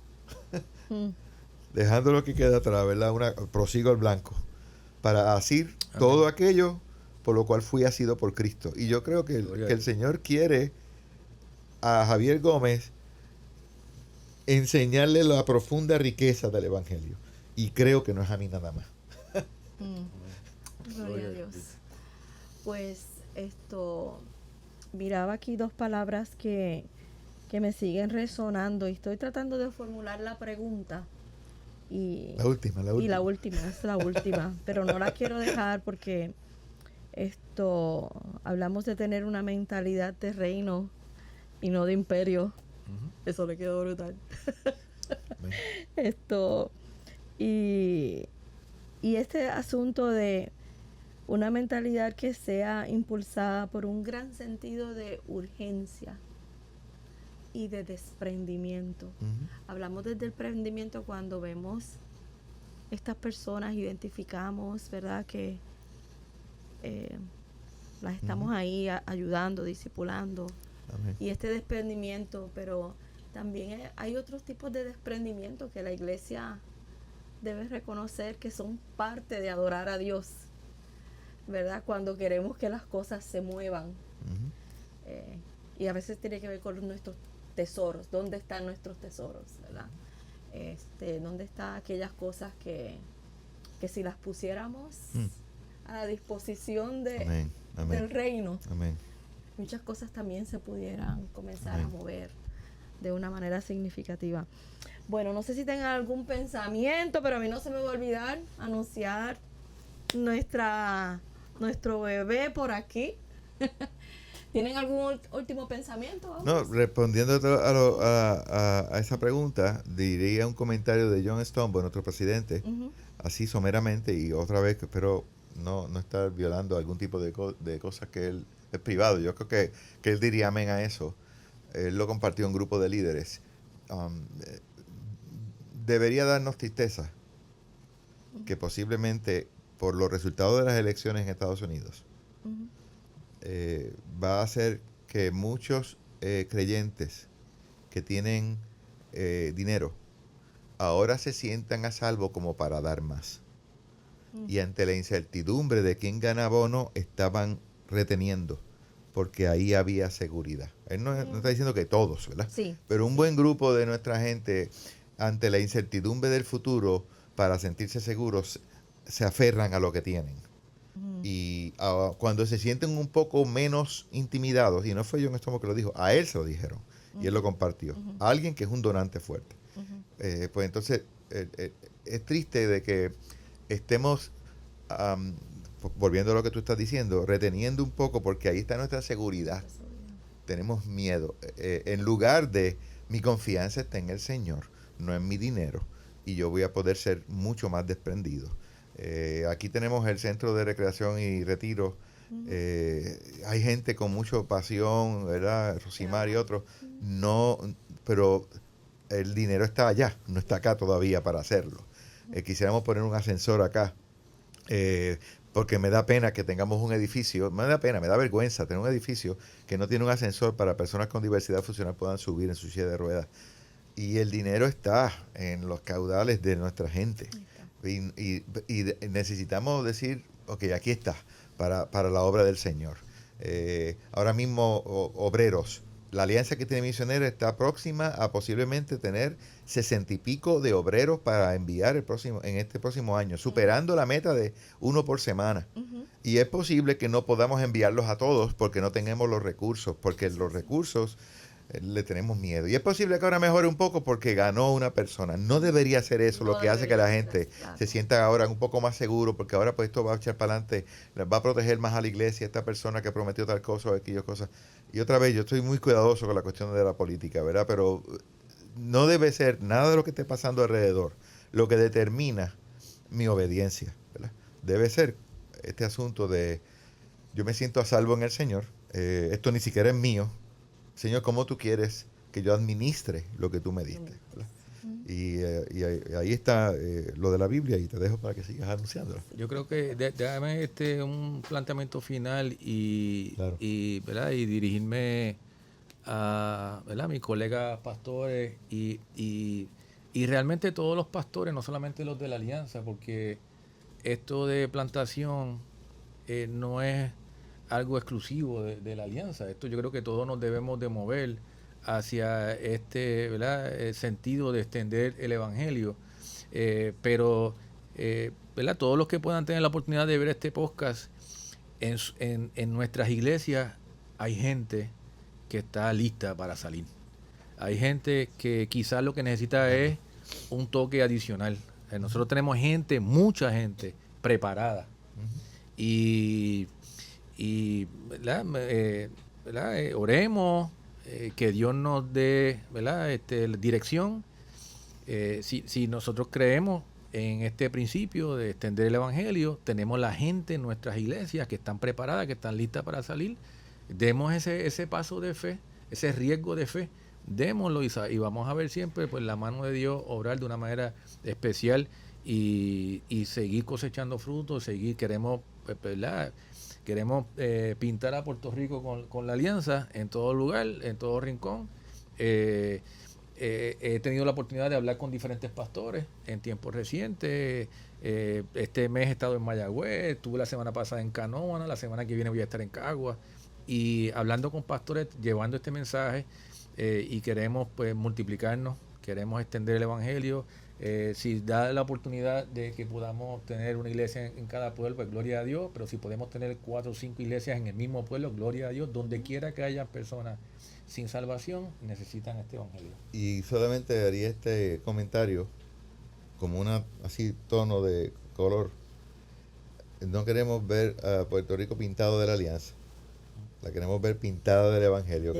Dejando lo que queda atrás, ¿verdad? Prosigo al blanco. Para asir todo aquello por lo cual fui asido por Cristo. Y yo creo que el Señor quiere a Javier Gómez enseñarle la profunda riqueza del Evangelio. Y creo que no es a mí nada más. Gloria a Dios. Pues miraba aquí 2 palabras que me siguen resonando y estoy tratando de formular la pregunta. La última. Y la última, es la última, pero no la quiero dejar porque hablamos de tener una mentalidad de reino y no de imperio. Eso le quedó brutal. Y este asunto de una mentalidad que sea impulsada por un gran sentido de urgencia y de desprendimiento. Hablamos del desprendimiento cuando vemos estas personas, identificamos, ¿verdad? Que las estamos ahí ayudando, discipulando. Amén. Y este desprendimiento, pero también hay otros tipos de desprendimiento que la iglesia debe reconocer que son parte de adorar a Dios, ¿verdad? Cuando queremos que las cosas se muevan. Y a veces tiene que ver con nuestros tesoros. ¿Dónde están nuestros tesoros, verdad? ¿Dónde están aquellas cosas que si las pusiéramos a la disposición Amén. Amén. del reino, Amén. muchas cosas también se pudieran comenzar a mover de una manera significativa. Bueno, no sé si tengan algún pensamiento, pero a mí no se me va a olvidar anunciar nuestro bebé por aquí, ¿Tienen algún último pensamiento? No, respondiendo a esa pregunta, diría un comentario de John Stoneborough, nuestro presidente, así someramente, y otra vez que espero no estar violando algún tipo de cosas que él es privado. Yo creo que él diría amén a eso. Él lo compartió en un grupo de líderes. Debería darnos tristeza que posiblemente por los resultados de las elecciones en Estados Unidos va a hacer que muchos creyentes que tienen dinero ahora se sientan a salvo como para dar más. Y ante la incertidumbre de quién ganaba o no, estaban reteniendo, porque ahí había seguridad. Él no está diciendo que todos, ¿verdad? Sí. Pero un buen grupo de nuestra gente, ante la incertidumbre del futuro, para sentirse seguros, se aferran a lo que tienen. Y cuando se sienten un poco menos intimidados, y no fue John Stoneborough que lo dijo, a él se lo dijeron, y él lo compartió. A alguien que es un donante fuerte. Pues entonces, es triste de que estemos, volviendo a lo que tú estás diciendo, reteniendo un poco, porque ahí está nuestra seguridad. Tenemos miedo. En lugar de, mi confianza está en el Señor, no en mi dinero, y yo voy a poder ser mucho más desprendido. Aquí tenemos el Centro de Recreación y Retiro. Hay gente con mucha pasión, ¿verdad? Rosimar y otros. No, pero el dinero está allá, no está acá todavía para hacerlo. Quisiéramos poner un ascensor acá, porque me da pena que tengamos un edificio, me da vergüenza tener un edificio que no tiene un ascensor para personas con diversidad funcional puedan subir en su silla de ruedas. Y el dinero está en los caudales de nuestra gente. Y necesitamos decir, ok, aquí está, para la obra del Señor. Ahora mismo, obreros, la alianza que tiene Misionera está próxima a posiblemente tener 60 y pico de obreros para enviar en este próximo año, superando la meta de 1 por semana. Y es posible que no podamos enviarlos a todos porque no tenemos los recursos, porque los recursos le tenemos miedo. Y es posible que ahora mejore un poco porque ganó una persona. No debería ser eso lo que hace que la gente se sienta ahora un poco más seguro, porque ahora pues esto va a echar para adelante, va a proteger más a la iglesia, esta persona que prometió tal cosa o aquello cosa. Y otra vez, yo estoy muy cuidadoso con la cuestión de la política, ¿verdad? Pero no debe ser nada de lo que esté pasando alrededor lo que determina mi obediencia, ¿verdad? Debe ser este asunto de yo me siento a salvo en el Señor, esto ni siquiera es mío. Señor, ¿cómo tú quieres que yo administre lo que tú me diste? Y ahí está lo de la Biblia, y te dejo para que sigas anunciándolo. Yo creo que déjame un planteamiento final Claro. ¿verdad? Y dirigirme a, ¿verdad?, mis colegas pastores y realmente todos los pastores, no solamente los de la Alianza, porque esto de plantación no es algo exclusivo de la Alianza. Esto yo creo que todos nos debemos de mover hacia este, ¿verdad?, sentido de extender el Evangelio. Pero ¿verdad?, todos los que puedan tener la oportunidad de ver este podcast, en nuestras iglesias hay gente que está lista para salir. Hay gente que quizás lo que necesita es un toque adicional. Nosotros tenemos gente, mucha gente preparada. Y ¿verdad? Oremos, que Dios nos dé, ¿verdad?, dirección. Si nosotros creemos en este principio de extender el Evangelio, tenemos la gente en nuestras iglesias que están preparadas, que están listas para salir. Demos ese paso de fe, ese riesgo de fe, démoslo y vamos a ver siempre pues la mano de Dios obrar de una manera especial y seguir cosechando frutos, queremos, ¿verdad?, queremos pintar a Puerto Rico con la Alianza en todo lugar, en todo rincón. He tenido la oportunidad de hablar con diferentes pastores en tiempos recientes. Este mes he estado en Mayagüez, estuve la semana pasada en Canóvana, la semana que viene voy a estar en Caguas, y hablando con pastores, llevando este mensaje, y queremos pues multiplicarnos, queremos extender el Evangelio. Si da la oportunidad de que podamos tener una iglesia en cada pueblo, pues gloria a Dios, pero si podemos tener 4 o 5 iglesias en el mismo pueblo, gloria a Dios. Donde quiera que haya personas sin salvación, necesitan este Evangelio. Y solamente haría este comentario como así tono de color. No queremos ver a Puerto Rico pintado de la Alianza. la queremos ver pintada del Evangelio.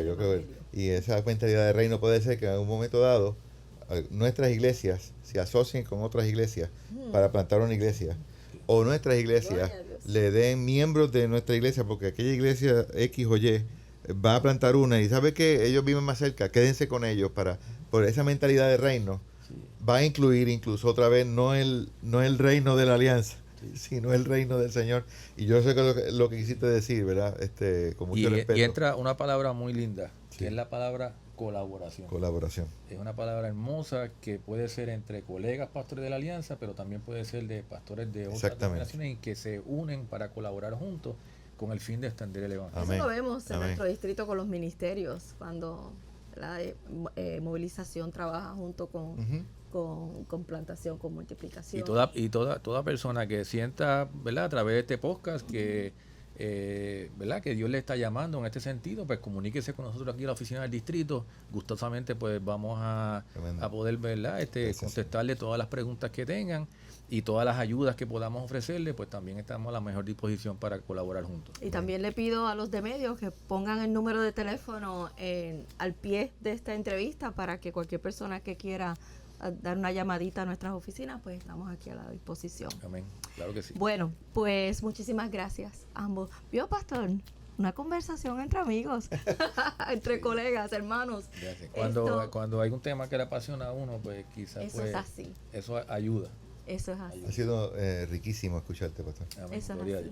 Y esa mentalidad de reino puede ser que en un momento dado nuestras iglesias se asocien con otras iglesias para plantar una iglesia, o nuestras iglesias le den miembros de nuestra iglesia, porque aquella iglesia X o Y va a plantar una y sabe que ellos viven más cerca, quédense con ellos por esa mentalidad de reino. Va a incluir incluso otra vez no el reino de la alianza, sino el reino del Señor. Y yo sé que lo que quisiste decir, ¿verdad? Con mucho respeto. Y entra una palabra muy linda, que es la palabra colaboración. Colaboración. Es una palabra hermosa que puede ser entre colegas pastores de la alianza, pero también puede ser de pastores de otras denominaciones y que se unen para colaborar juntos con el fin de extender el evangelio. Eso lo vemos en nuestro distrito con los ministerios, cuando la movilización trabaja junto con plantación, con multiplicación. Y toda persona que sienta, ¿verdad?, a través de este podcast que ¿verdad?, que Dios le está llamando en este sentido, pues comuníquese con nosotros aquí en la oficina del distrito. Gustosamente pues vamos a poder, ¿verdad?, contestarle todas las preguntas que tengan y todas las ayudas que podamos ofrecerle, pues también estamos a la mejor disposición para colaborar juntos. Y también le pido a los de medios que pongan el número de teléfono al pie de esta entrevista para que cualquier persona que quiera dar una llamadita a nuestras oficinas, pues estamos aquí a la disposición. Amén, claro que sí. Bueno, pues muchísimas gracias a ambos. ¿Vio, pastor? Una conversación entre amigos, entre colegas, hermanos. Cuando hay un tema que le apasiona a uno, pues quizás eso es así. Eso ayuda. Eso es así. Ha sido riquísimo escucharte, pastor. Amén. Eso es así.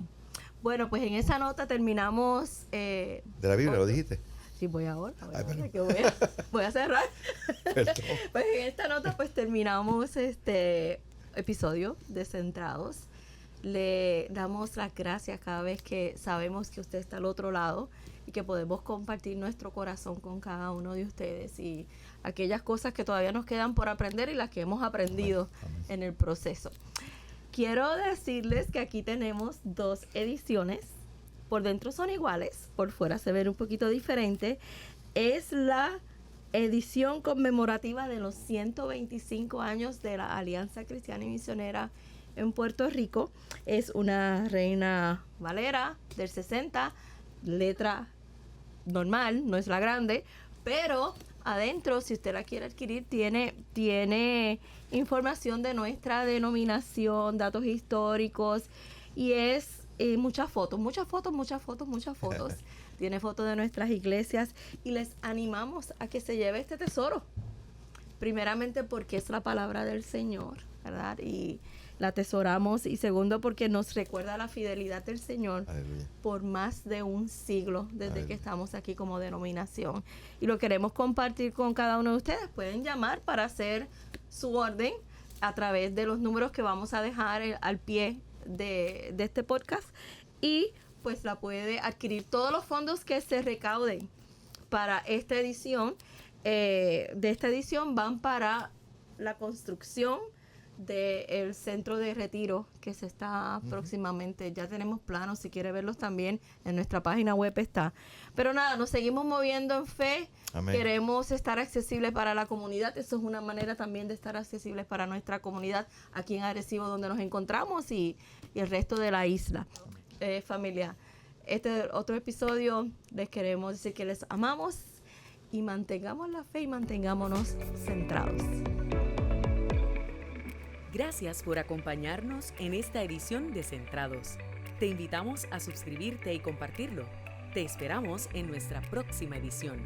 Bueno, pues en esa nota terminamos. ¿De la Biblia lo dijiste? Sí, voy ahora que voy a cerrar. Pues en esta nota pues terminamos este episodio de Centrados. Le damos las gracias cada vez que sabemos que usted está al otro lado y que podemos compartir nuestro corazón con cada uno de ustedes y aquellas cosas que todavía nos quedan por aprender y las que hemos aprendido en el proceso. Quiero decirles que aquí tenemos 2 ediciones. Por dentro son iguales, por fuera se ven un poquito diferente. Es la edición conmemorativa de los 125 años de la Alianza Cristiana y Misionera en Puerto Rico. Es una Reina Valera del 60, letra normal, no es la grande, pero adentro, si usted la quiere adquirir, tiene información de nuestra denominación, datos históricos y es muchas fotos. Tiene fotos de nuestras iglesias y les animamos a que se lleve este tesoro. Primeramente porque es la palabra del Señor, ¿verdad? Y la atesoramos. Y segundo porque nos recuerda la fidelidad del Señor. Aleluya. Por más de un siglo desde Aleluya. Que estamos aquí como denominación. Y lo queremos compartir con cada uno de ustedes. Pueden llamar para hacer su orden a través de los números que vamos a dejar al pie de este podcast y pues la puede adquirir. Todos los fondos que se recauden para esta edición van para la construcción del centro de retiro que se está próximamente. Ya tenemos planos, si quiere verlos también en nuestra página web está. Pero nada, nos seguimos moviendo en fe. Amén. Queremos estar accesibles para la comunidad. Eso es una manera también de estar accesibles para nuestra comunidad aquí en Arecibo, donde nos encontramos y el resto de la isla. Familia, este otro episodio les queremos decir que les amamos y mantengamos la fe y mantengámonos centrados. Gracias por acompañarnos en esta edición de Centrados. Te invitamos a suscribirte y compartirlo. Te esperamos en nuestra próxima edición.